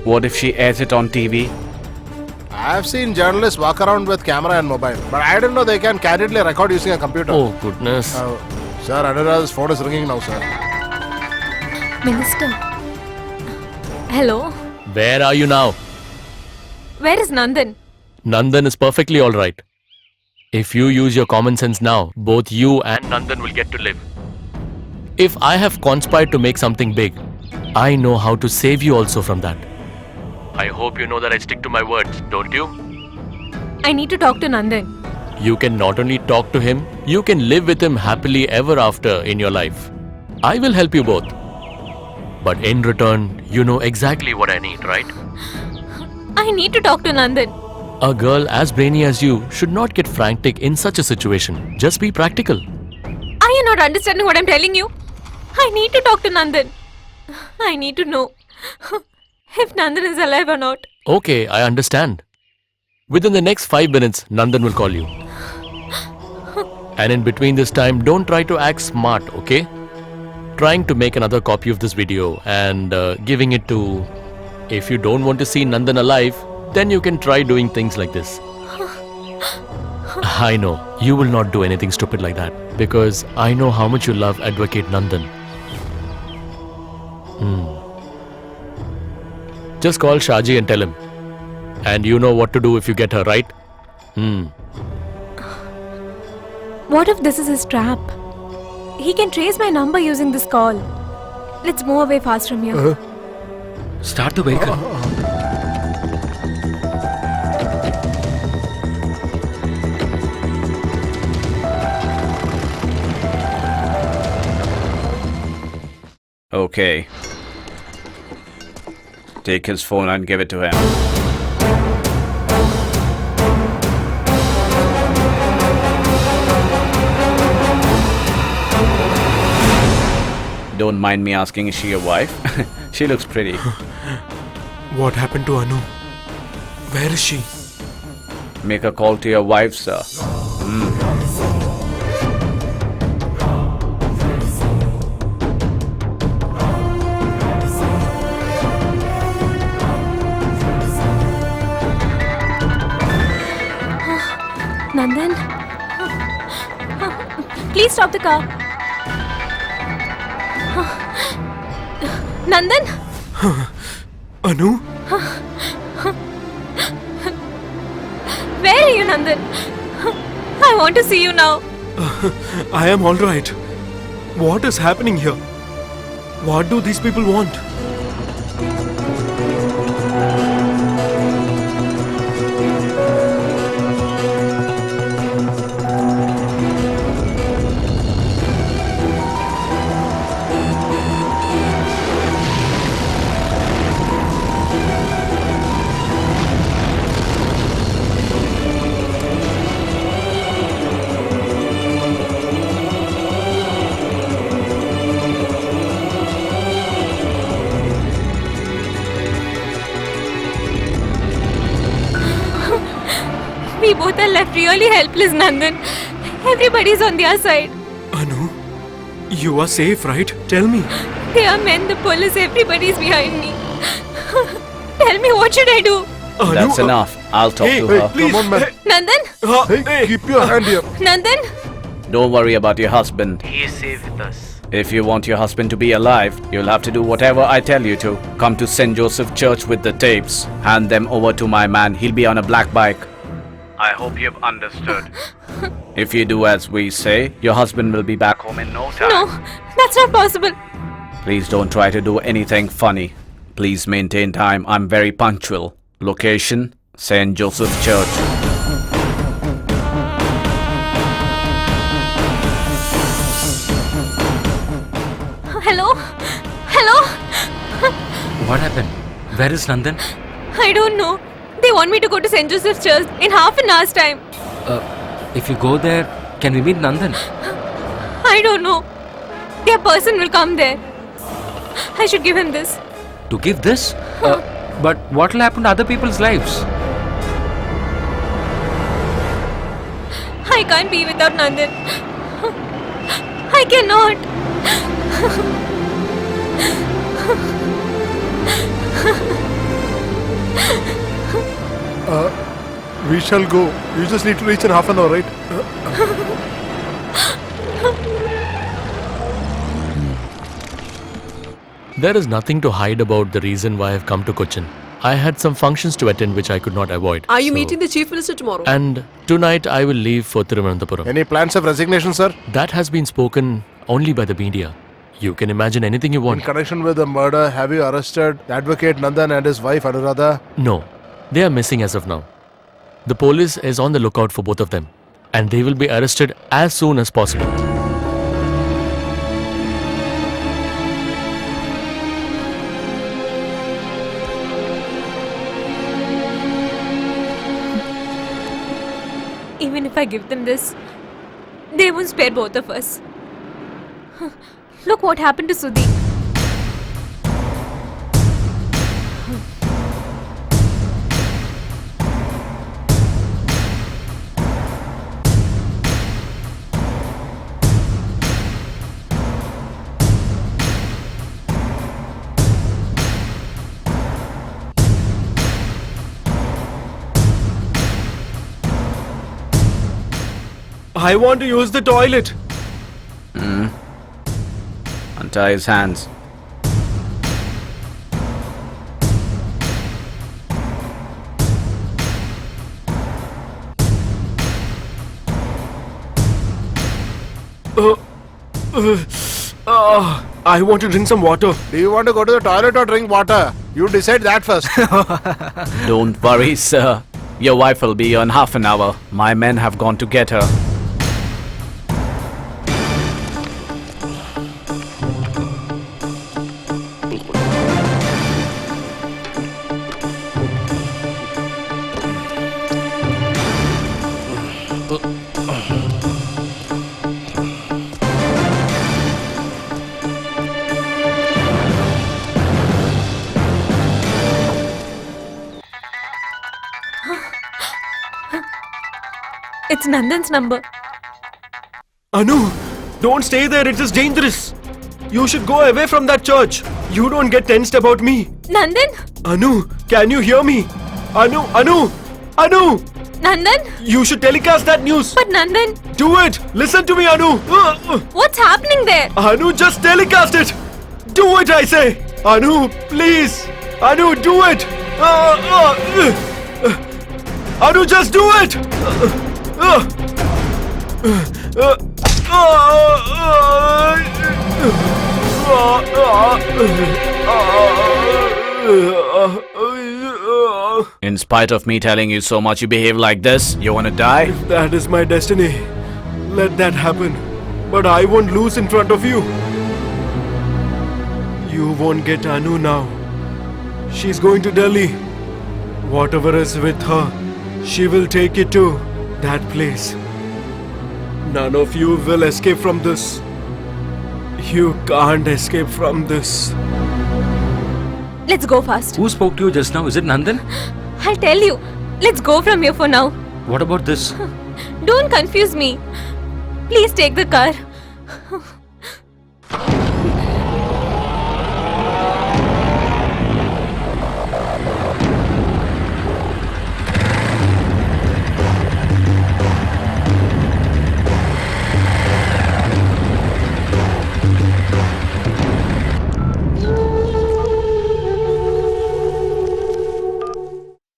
What if she airs it on TV? I've seen journalists walk around with camera and mobile, but I didn't know they can candidly record using a computer. Oh, goodness. Sir, Anuradha's phone is ringing now, sir. Minister. Hello? Where are you now? Where is Nandan? Nandan is perfectly alright. If you use your common sense now, both you and Nandan will get to live. If I have conspired to make something big, I know how to save you also from that. I hope you know that I stick to my words, don't you? I need to talk to Nandan. You can not only talk to him, you can live with him happily ever after in your life. I will help you both. But in return, you know exactly what I need, right? I need to talk to Nandan. A girl as brainy as you should not get frantic in such a situation. Just be practical. Are you not understanding what I'm telling you? I need to talk to Nandan. I need to know if Nandan is alive or not. Okay, I understand. Within the next 5 minutes, Nandan will call you. And in between this time, don't try to act smart, okay? trying to make another copy of this video and giving it to. If you don't want to see Nandan alive, then you can try doing things like this. I know, you will not do anything stupid like that because I know how much you love Advocate Nandan. Just call Shaji and tell him. And you know what to do if you get her, right? What if this is his trap? He can trace my number using this call. Let's move away fast from here. Start the vehicle. Okay. Take his phone and give it to him. Don't mind me asking, is she your wife? She looks pretty. What happened to Anu? Where is she? Make a call to your wife, sir. Nandan? Please stop the car. Nandan? Anu? Where are you, Nandan? I want to see you now. I am alright. What is happening here? What do these people want? We both are left really helpless, Nandan. Everybody's on their side. Anu, you are safe, right? Tell me. They are men, the police, everybody's behind me. Tell me, what should I do? Anu, That's enough. I'll talk to her. please. Come on, man. Nandan? Hey, keep your hand here. Nandan? Don't worry about your husband. He is safe with us. If you want your husband to be alive, you'll have to do whatever I tell you to. Come to St. Joseph Church with the tapes. Hand them over to my man. He'll be on a black bike. I hope you've understood. If you do as we say, your husband will be back home in no time. No, that's not possible. Please don't try to do anything funny. Please maintain time. I'm very punctual. Location, St. Joseph Church. Hello? Hello? What happened? Where is Nandan? I don't know. They want me to go to St. Joseph's Church in half an hour's time. If you go there, can we meet Nandan? I don't know. Their person will come there. I should give him this. To give this? But what will happen to other people's lives? I can't be without Nandan. I cannot. We shall go. You just need to reach in half an hour, right? There is nothing to hide about the reason why I've come to Cochin. I had some functions to attend which I could not avoid. Are you So- meeting the Chief Minister tomorrow? And tonight I will leave for Thiruvananthapuram. Any plans of resignation, sir? That has been spoken only by the media. You can imagine anything you In want. connection with the murder, have you arrested Advocate Nandan and his wife Anuradha? No, they are missing as of now. The police is on the lookout for both of them, and they will be arrested as soon as possible. Even if I give them this, they won't spare both of us. Look what happened to Sudhi. I want to use the toilet. Untie his hands. I want to drink some water. Do you want to go to the toilet or drink water? You decide that first. Don't worry, sir. Your wife will be here in half an hour. My men have gone to get her. It's Nandan's number. Anu, don't stay there. It is dangerous. You should go away from that church. You don't get tensed about me. Nandan? Anu, can you hear me? Anu! Nandan? You should telecast that news. But Nandan, Do it. Listen to me, Anu. what's happening there? Anu, just telecast it. Do it, I say. Anu, please. Anu, do it. Anu, just do it. In spite of me telling you so much, you behave like this? You wanna die? If that is my destiny, let that happen. But I won't lose in front of you. You won't get Anu now. She's going to Delhi. Whatever is with her, she will take it to that place. None of you will escape from this. You can't escape from this. Let's go fast. Who spoke to you just now? Is it Nandan? I'll tell you. Let's go from here for now. What about this? Don't confuse me. Please take the car.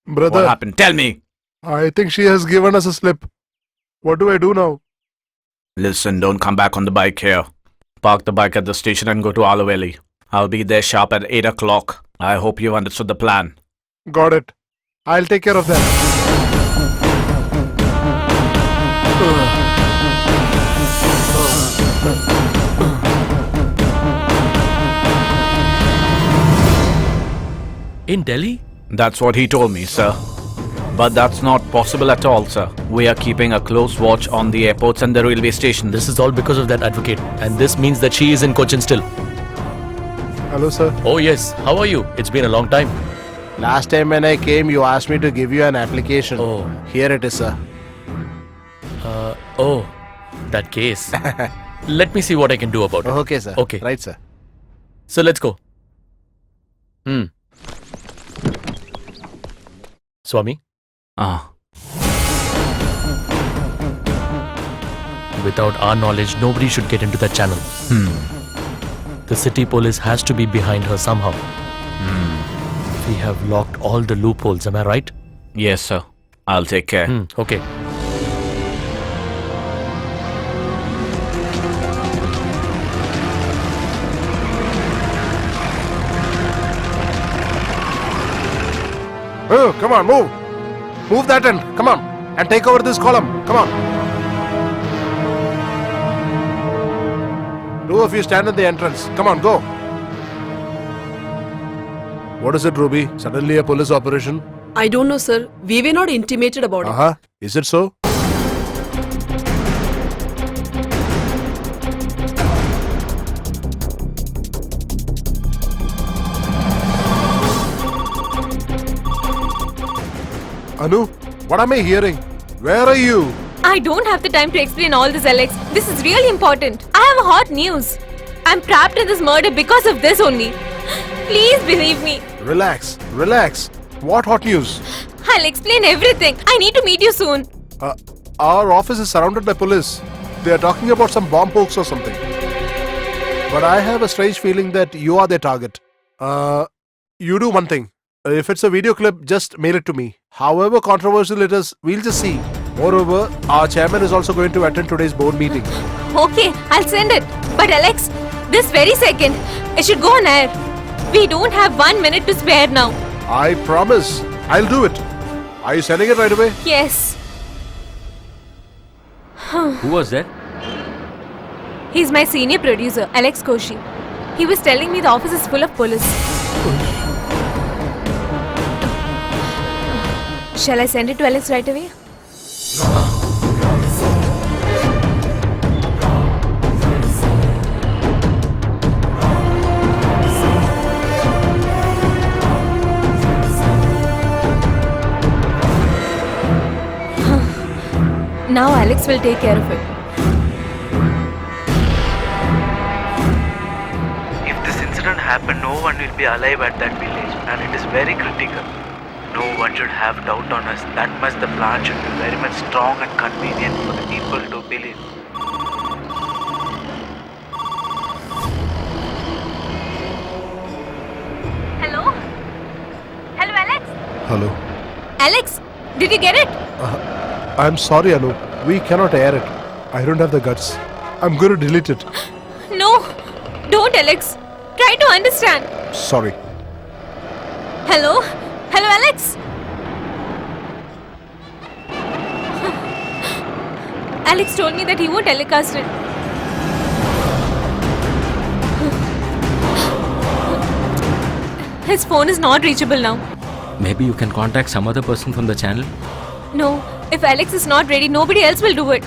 Brother, What happened? Tell me! I think she has given us a slip. What do I do now? Listen, don't come back on the bike here. Park the bike at the station and go to Alaveli. I'll be there sharp at 8 o'clock. I hope you understood the plan. Got it. I'll take care of that. In Delhi? That's what he told me, sir. But that's not possible at all, sir. We are keeping a close watch on the airports and the railway stations. This is all because of that advocate. And this means that she is in Cochin still. Hello, sir. Oh yes, how are you? It's been a long time. Last time when I came, you asked me to give you an application. Oh. Here it is, sir. Oh, that case. Let me see what I can do about it. Okay, sir. Okay. Right, sir. So let's go. Swami, Ah, without our knowledge, nobody should get into that channel. The city police has to be behind her somehow. We have locked all the loopholes, am I right? yes, sir. I'll take care. Okay. Oh, come on, move. Move that end. Come on. And take over this column. Come on. Two of you stand at the entrance. Come on, go. What is it, Ruby? Suddenly a police operation? I don't know, sir. We were not intimated about it. Is it so? Anu, what am I hearing? Where are you? I don't have the time to explain all this, Alex. This is really important. I have hot news. I'm trapped in this murder because of this only. Please believe me. Relax, relax. What hot news? I'll explain everything. I need to meet you soon. our office is surrounded by police. They are talking about some bomb hoax or something. But I have a strange feeling that you are their target. You do one thing. If it's a video clip, just mail it to me. However controversial it is, we'll just see. Moreover, our chairman is also going to attend today's board meeting. Okay, I'll send it. But Alex, this very second, it should go on air. We don't have 1 minute to spare now. I promise. I'll do it. Are you sending it right away? Yes. Who was that? He's my senior producer, Alex Koshi. He was telling me the office is full of police. Shall I send it to Alex right away? Now Alex will take care of it. If this incident happened, no one will be alive at that village, and it is very critical. No one should have doubt on us. That much the plan should be very much strong and convenient for the people to believe. Hello? Hello, Alex? Hello. Alex, did you get it? I'm sorry, Anu. We cannot air it. I don't have the guts. I'm going to delete it. No, don't, Alex. Try to understand. Sorry. Hello? Hello, Alex? Alex told me that he won't telecast it. His phone is not reachable now. Maybe you can contact some other person from the channel? No, if Alex is not ready, nobody else will do it.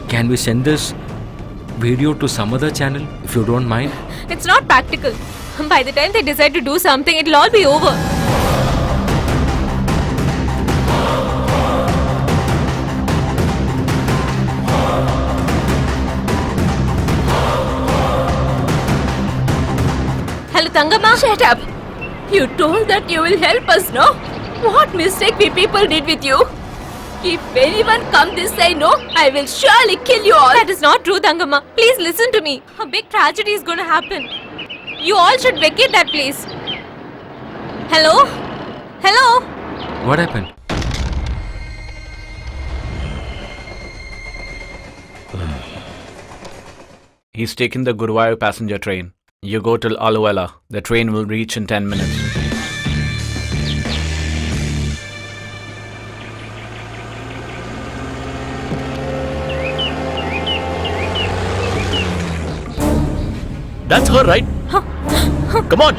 Can we send this video to some other channel, if you don't mind? It's not practical. By the time they decide to do something, it'll all be over. Hello, Tangama? Shut up! You told that you will help us, no? What mistake we people did with you? If anyone come this say no, I will surely kill you all. That is not true, Tangama. Please listen to me. A big tragedy is going to happen. You all should vacate that place. Hello? Hello? What happened? He's taken the Guruvayur passenger train. You go till Aluwala. The train will reach in 10 minutes. That's her, right? Come on.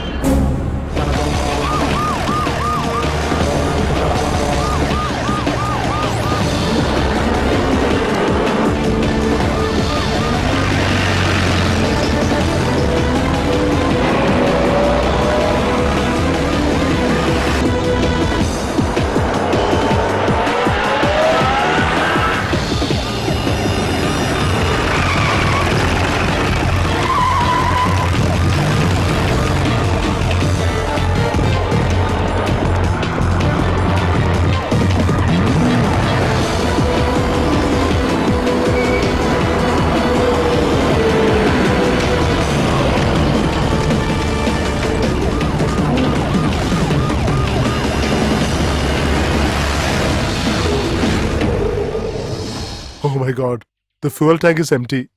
Oh my god. The fuel tank is empty.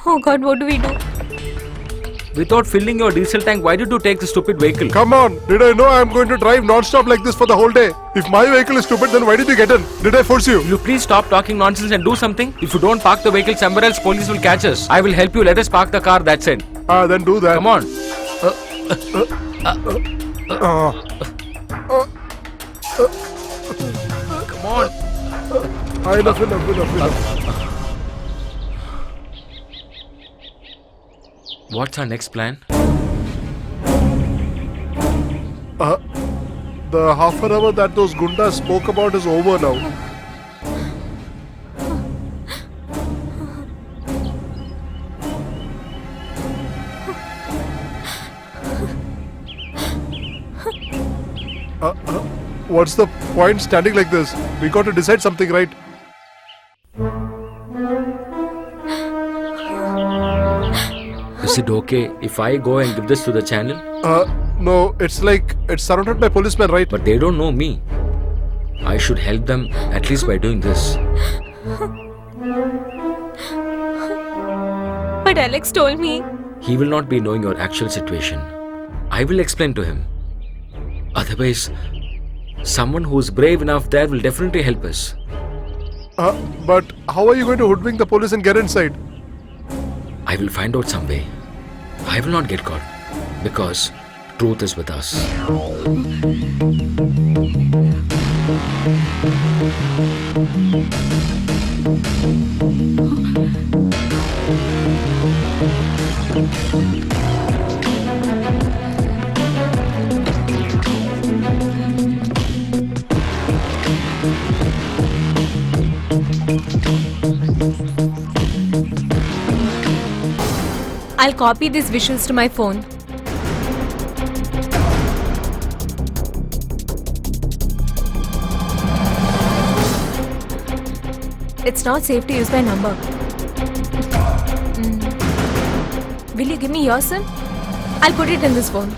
Oh God, what do we do? Without filling your diesel tank, why did you take the stupid vehicle? Come on. Did I know I'm going to drive non-stop like this for the whole day? If my vehicle is stupid, then why did you get in? Did I force you? Will you please stop talking nonsense and do something? If you don't park the vehicle somewhere else, police will catch us. I will help you. Let us park the car, that's it. Then do that. Come on. Come on. Enough. What's our next plan? The half an hour that those gundas spoke about is over now. what's the point standing like this? We got to decide something, right? Is it okay if I go and give this to the channel? No, it's like it's surrounded by policemen, right? But they don't know me. I should help them at least by doing this. But Alex told me. He will not be knowing your actual situation. I will explain to him. Otherwise, someone who is brave enough there will definitely help us. But how are you going to hoodwink the police and get inside? I will find out some way. I will not get caught because truth is with us. I'll copy these visuals to my phone. It's not safe to use my number. Will you give me your SIM? I'll put it in this phone.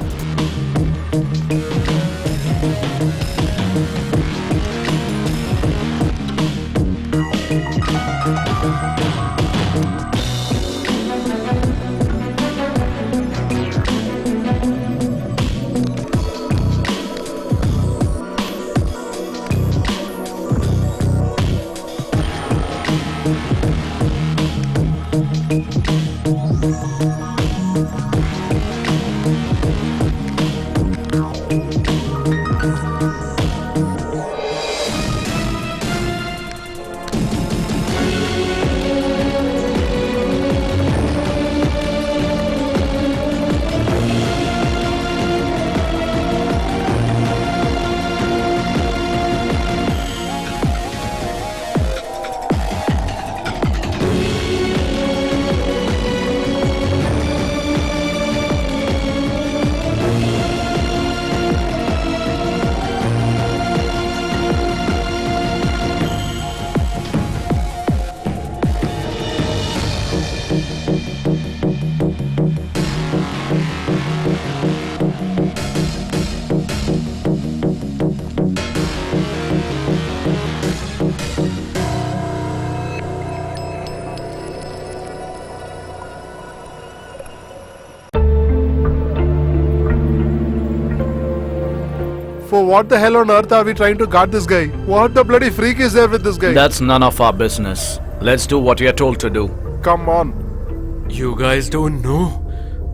For what the hell on earth are we trying to guard this guy? What the bloody freak is there with this guy? That's none of our business. Let's do what we are told to do. Come on. You guys don't know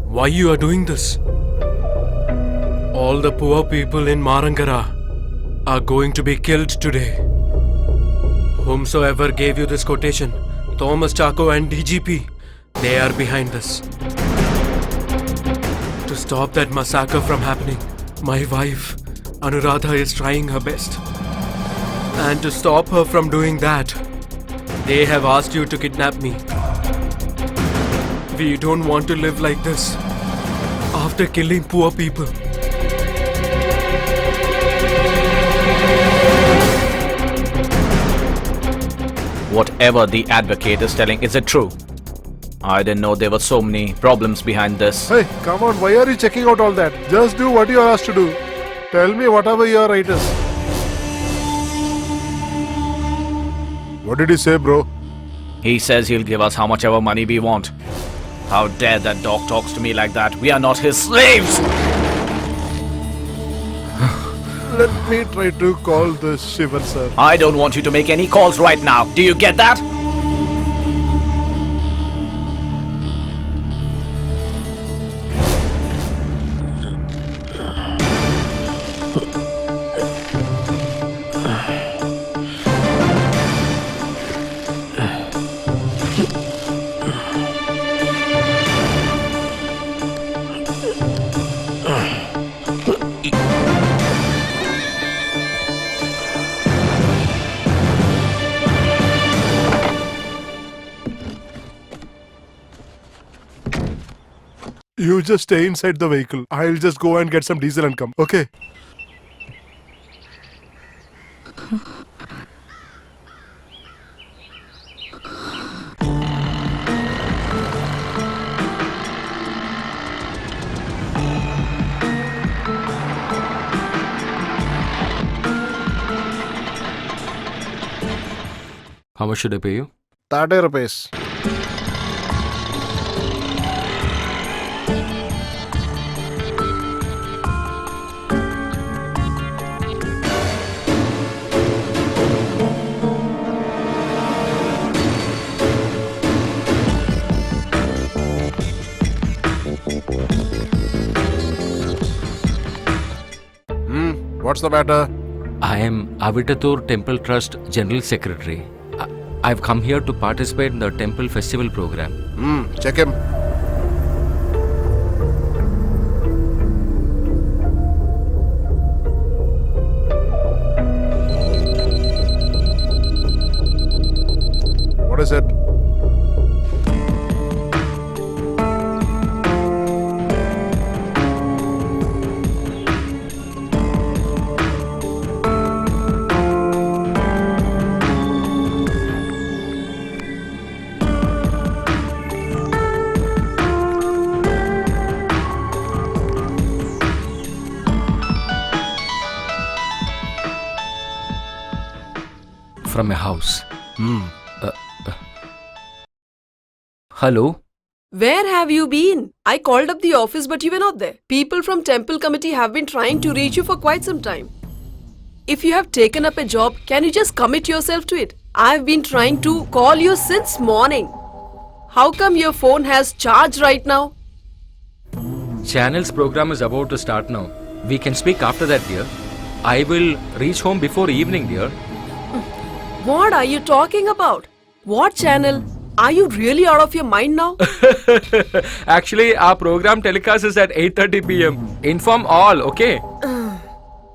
why you are doing this. All the poor people in Marangara are going to be killed today. Whomsoever gave you this quotation, Thomas Chaco and DGP, they are behind this. To stop that massacre from happening, my wife, Anuradha, is trying her best. And to stop her from doing that, they have asked you to kidnap me. We don't want to live like this after killing poor people. Whatever the advocate is telling, is it true? I didn't know there were so many problems behind this. Hey, come on, why are you checking out all that? Just do what you are asked to do. Tell me whatever your right is. What did he say, bro? He says he'll give us how much ever money we want. How dare that dog talks to me like that? We are not his slaves! Let me try to call this Shivan sir. I don't want you to make any calls right now. Do you get that? You just stay inside the vehicle. I'll just go and get some diesel and come, okay? How much should I pay you? 30 rupees. What's the matter? I am Avitatur Temple Trust General Secretary. I've come here to participate in the temple festival program. Check him. What is it? From a house. Hello? Where have you been? I called up the office but you were not there. People from temple committee have been trying to reach you for quite some time. If you have taken up a job, can you just commit yourself to it? I've been trying to call you since morning. How come your phone has charge right now? Channel's program is about to start now. We can speak after that, dear. I will reach home before evening, dear. What are you talking about? What channel? Are you really out of your mind now? Actually, our program telecast is at 8:30 p.m. Inform all, okay?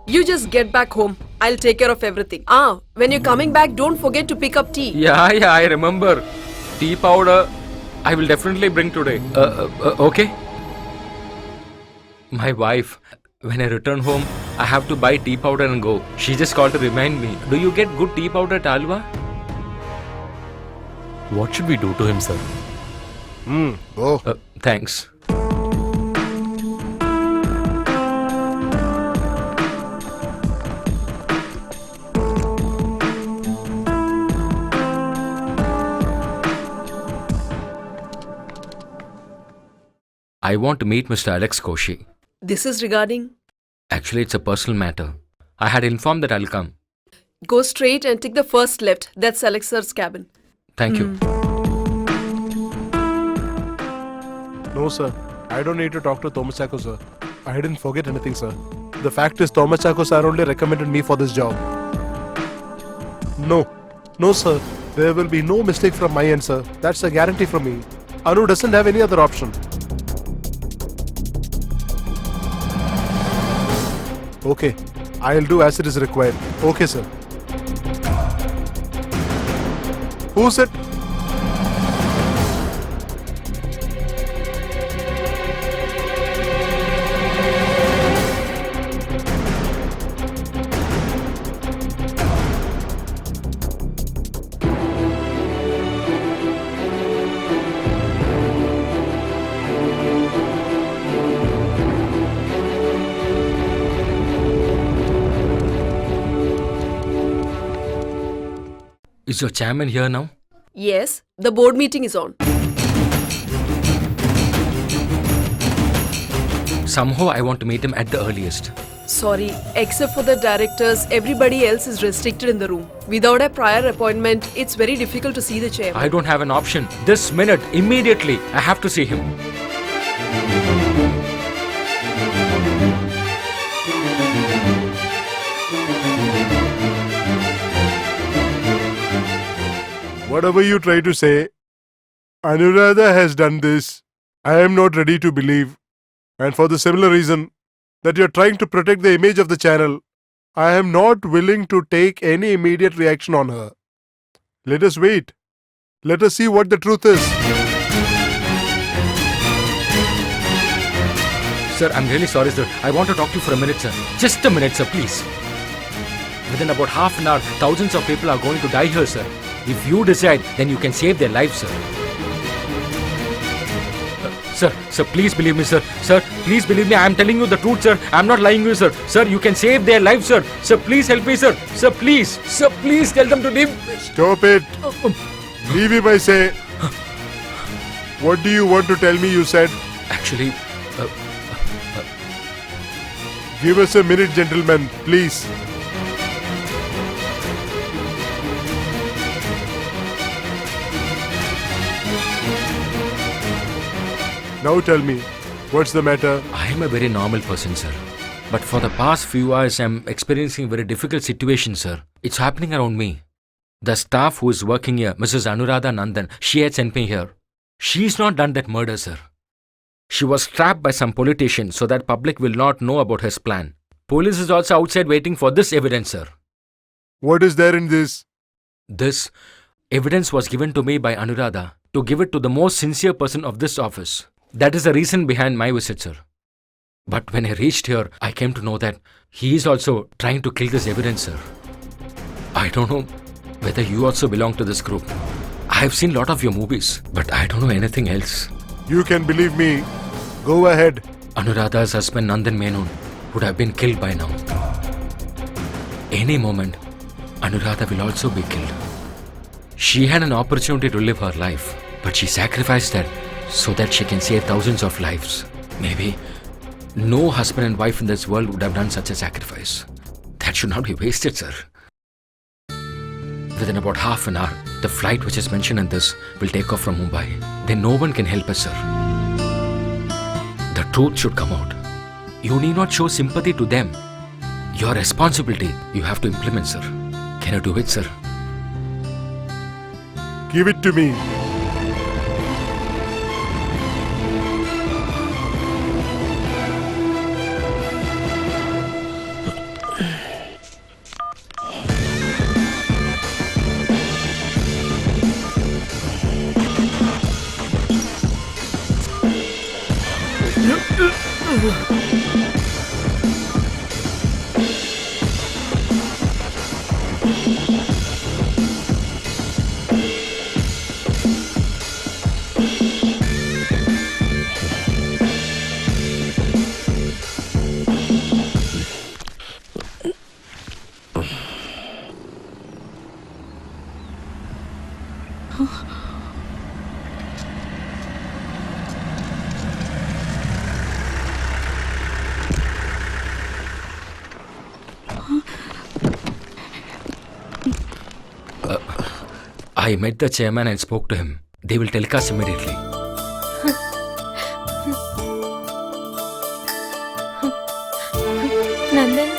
You just get back home. I'll take care of everything. When you're coming back, don't forget to pick up tea. Yeah, I remember. Tea powder, I will definitely bring today. Okay? My wife, when I return home, I have to buy tea powder and go. She just called to remind me. Do you get good tea powder at Alva? What should we do to him, sir? Go. Thanks. I want to meet Mr. Alex Koshi. This is regarding? Actually, it's a personal matter. I had informed that I'll come. Go straight and take the first left. That's Alex sir's cabin. Thank you. No, sir. I don't need to talk to Tomachako, sir. I didn't forget anything, sir. The fact is, Tomachako sir only recommended me for this job. No, sir. There will be no mistake from my end, sir. That's a guarantee from me. Anu doesn't have any other option. Okay, I'll do as it is required. Okay, sir. Who's it? Is your chairman here now? Yes, the board meeting is on. Somehow I want to meet him at the earliest. Sorry, except for the directors, everybody else is restricted in the room. Without a prior appointment, it's very difficult to see the chairman. I don't have an option. This minute, immediately, I have to see him. Whatever you try to say, Anuradha has done this. I am not ready to believe. And for the similar reason that you're trying to protect the image of the channel, I am not willing to take any immediate reaction on her. Let us wait. Let us see what the truth is. Sir, I'm really sorry, sir. I want to talk to you for a minute, sir. Just a minute, sir, please. Within about half an hour, thousands of people are going to die here, sir. If you decide, then you can save their lives, sir. Sir, please believe me, sir. Sir, please believe me. I am telling you the truth, sir. I am not lying to you, sir. Sir, you can save their lives, sir. Sir, please help me, sir. Sir, please. Sir, please tell them to leave. Stop it. Leave him, I say. What do you want to tell me, you said? Actually, Give us a minute, gentlemen, please. Now tell me, what's the matter? I am a very normal person, sir. But for the past few hours, I am experiencing a very difficult situation, sir. It's happening around me. The staff who is working here, Mrs. Anuradha Nandan, she had sent me here. She's not done that murder, sir. She was trapped by some politician so that public will not know about his plan. Police is also outside waiting for this evidence, sir. What is there in this? This evidence was given to me by Anuradha to give it to the most sincere person of this office. That is the reason behind my visit, sir. But when I reached here, I came to know that he is also trying to kill this evidence, sir. I don't know whether you also belong to this group. I have seen a lot of your movies, but I don't know anything else. You can believe me. Go ahead. Anuradha's husband Nandan Menon would have been killed by now. Any moment, Anuradha will also be killed. She had an opportunity to live her life, but she sacrificed that so that she can save thousands of lives. Maybe no husband and wife in this world would have done such a sacrifice. That should not be wasted, sir. Within about half an hour, the flight which is mentioned in this will take off from Mumbai. Then no one can help us, sir. The truth should come out. You need not show sympathy to them. Your responsibility you have to implement, sir. Can you do it, sir? Give it to me. I met the chairman and spoke to him. They will telecast immediately. Nandan?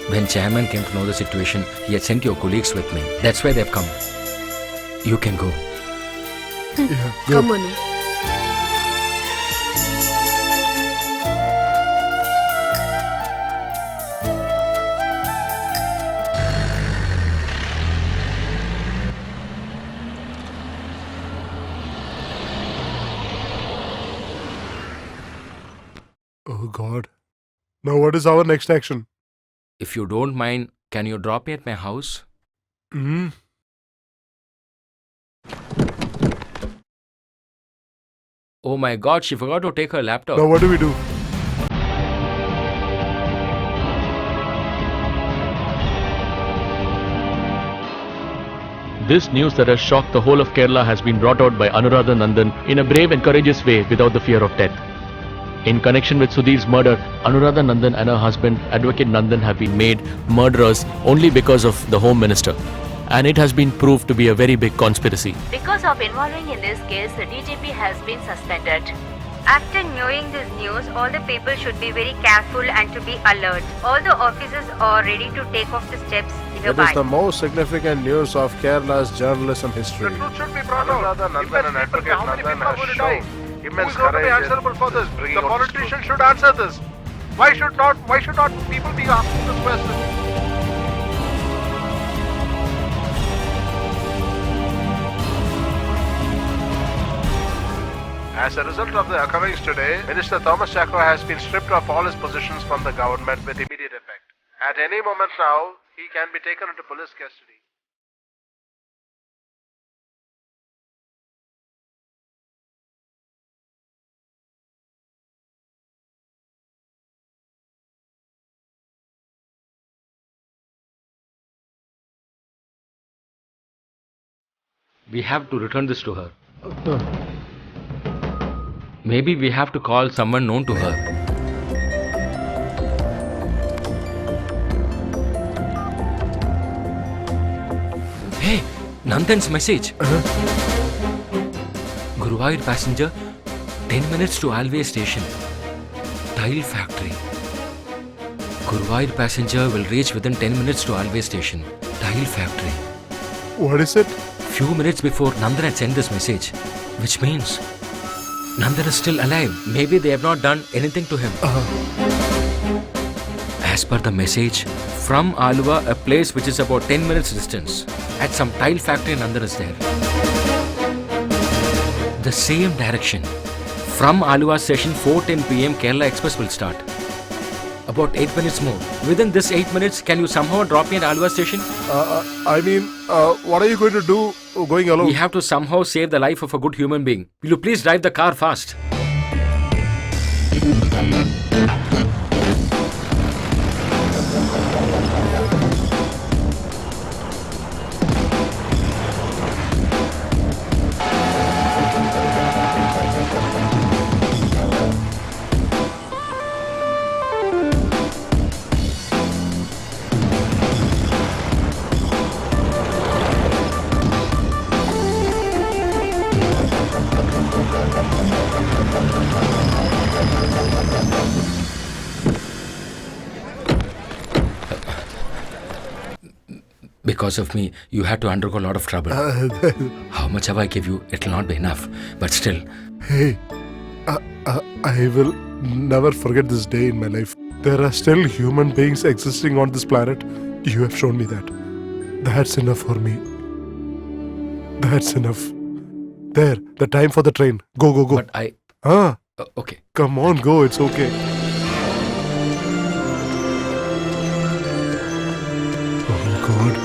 When chairman came to know the situation, he had sent your colleagues with me. That's why they've come. You can go. Yeah, go. Come on. Oh God. Now what is our next action? If you don't mind, can you drop me at my house? Hmm. Oh my God, she forgot to take her laptop. Now what do we do? This news that has shocked the whole of Kerala has been brought out by Anuradha Nandan in a brave and courageous way without the fear of death. In connection with Sudhir's murder, Anuradha Nandan and her husband, Advocate Nandan, have been made murderers only because of the Home Minister. And it has been proved to be a very big conspiracy. Because of involving in this case, the DGP has been suspended. After knowing this news, all the people should be very careful and to be alert. All the officers are ready to take off the steps It is the most significant news of Kerala's journalism history. The truth should be brought out. Nandan and Advocate Nandan have shown immense courage. Who is answerable for this? The politicians should answer this. Why should not people be asking this question? As a result of the occurrence today, Minister Thomas Chacko has been stripped of all his positions from the government with immediate effect. At any moment now, he can be taken into police custody. We have to return this to her. Maybe we have to call someone known to her. Hey, Nandan's message. Guruvayur passenger, 10 minutes to Alway station. Tile factory. Guruvayur passenger will reach within 10 minutes to Alway station. Tile factory. What is it? Few minutes before Nandan had sent this message, which means Nandan is still alive. Maybe they have not done anything to him. As per the message, from Alua, a place which is about 10 minutes distance, at some tile factory, Nandan is there. The same direction. From Alua station, 4:10 PM, Kerala Express will start. About 8 minutes more. Within this 8 minutes, can you somehow drop me at Alua station? What are you going to do going alone? We have to somehow save the life of a good human being. Will you please drive the car fast? Because of me, you had to undergo a lot of trouble. How much have I give you? It'll not be enough. But still. Hey, I will never forget this day in my life. There are still human beings existing on this planet. You have shown me that. That's enough for me. That's enough. There, the time for the train. Go. But I... okay. Come on, go. It's okay. Oh, God.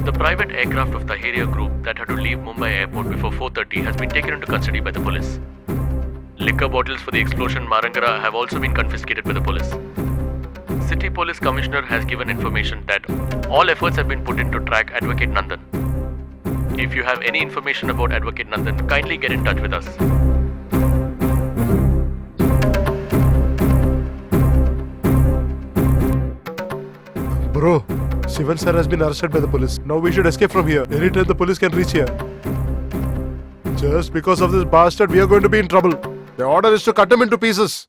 The private aircraft of Tahiria Group that had to leave Mumbai airport before 4:30 has been taken into custody by the police. Liquor bottles for the explosion Marangara have also been confiscated by the police. City Police Commissioner has given information that all efforts have been put in to track Advocate Nandan. If you have any information about Advocate Nandan, kindly get in touch with us. Bro, Shivan sir has been arrested by the police. Now we should escape from here. Anytime the police can reach here. Just because of this bastard, we are going to be in trouble. The order is to cut him into pieces.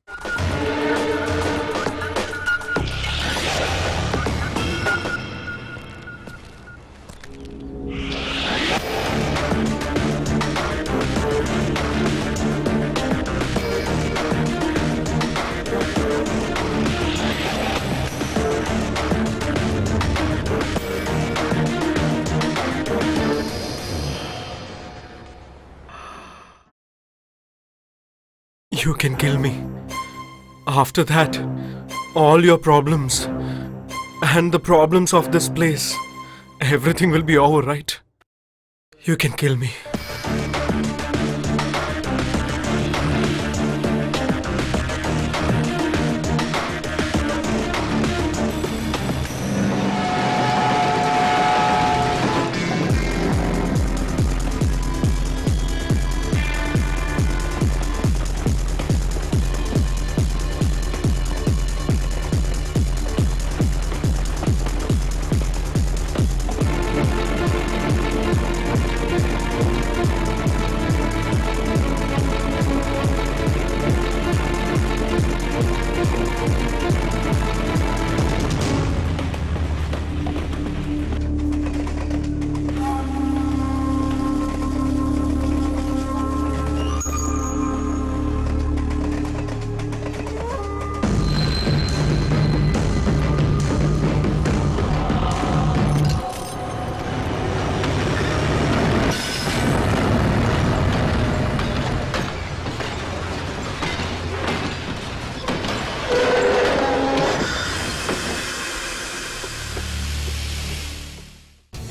You can kill me. After that, all your problems and the problems of this place, everything will be over, right? You can kill me.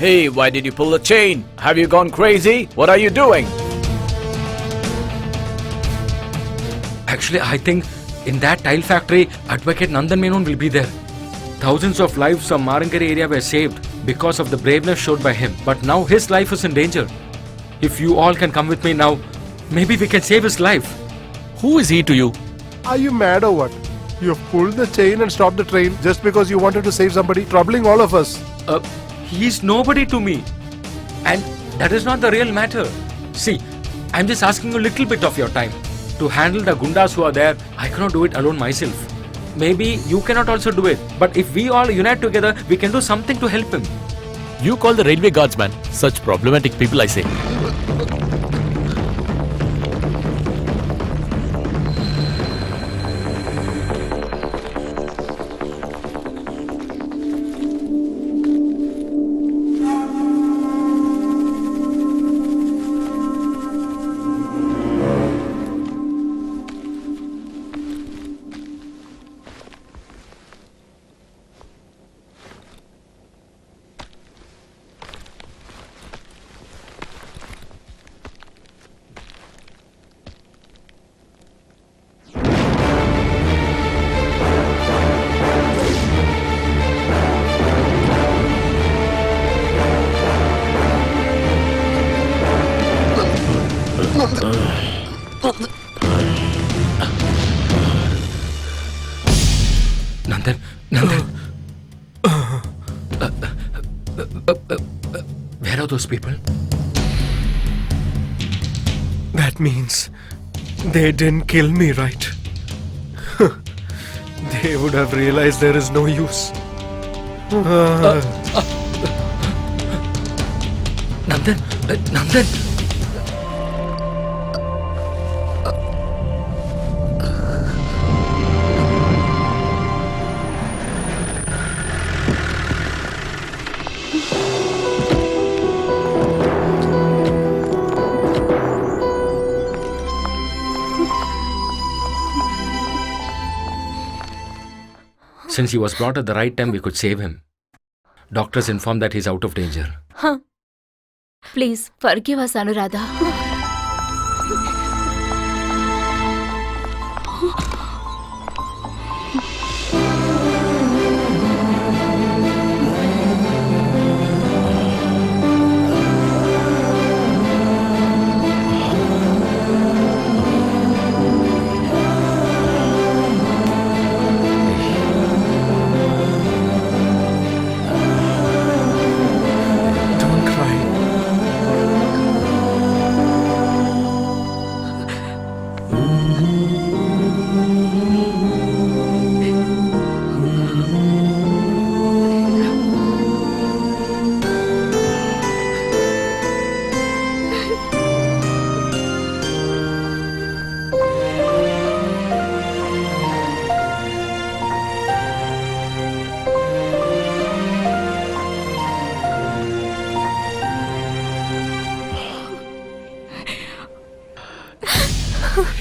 Hey, why did you pull the chain? Have you gone crazy? What are you doing? Actually, I think in that tile factory, Advocate Nandan Menon will be there. Thousands of lives from Marangari area were saved because of the braveness showed by him. But now his life is in danger. If you all can come with me now, maybe we can save his life. Who is he to you? Are you mad or what? You have pulled the chain and stopped the train just because you wanted to save somebody, troubling all of us. He is nobody to me. And that is not the real matter. See, I'm just asking a little bit of your time. To handle the gundas who are there, I cannot do it alone myself. Maybe you cannot also do it. But if we all unite together, we can do something to help him. You call the railway guardsman. Such problematic people, I say. Nandan. Where are those people? That means they didn't kill me, right? They would have realized there is no use. Nandan. Since he was brought at the right time, we could save him. Doctors informed that he's out of danger. Huh. Please forgive us, Anuradha.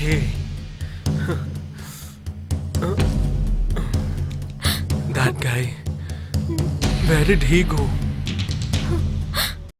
Hey. That guy. Where did he go?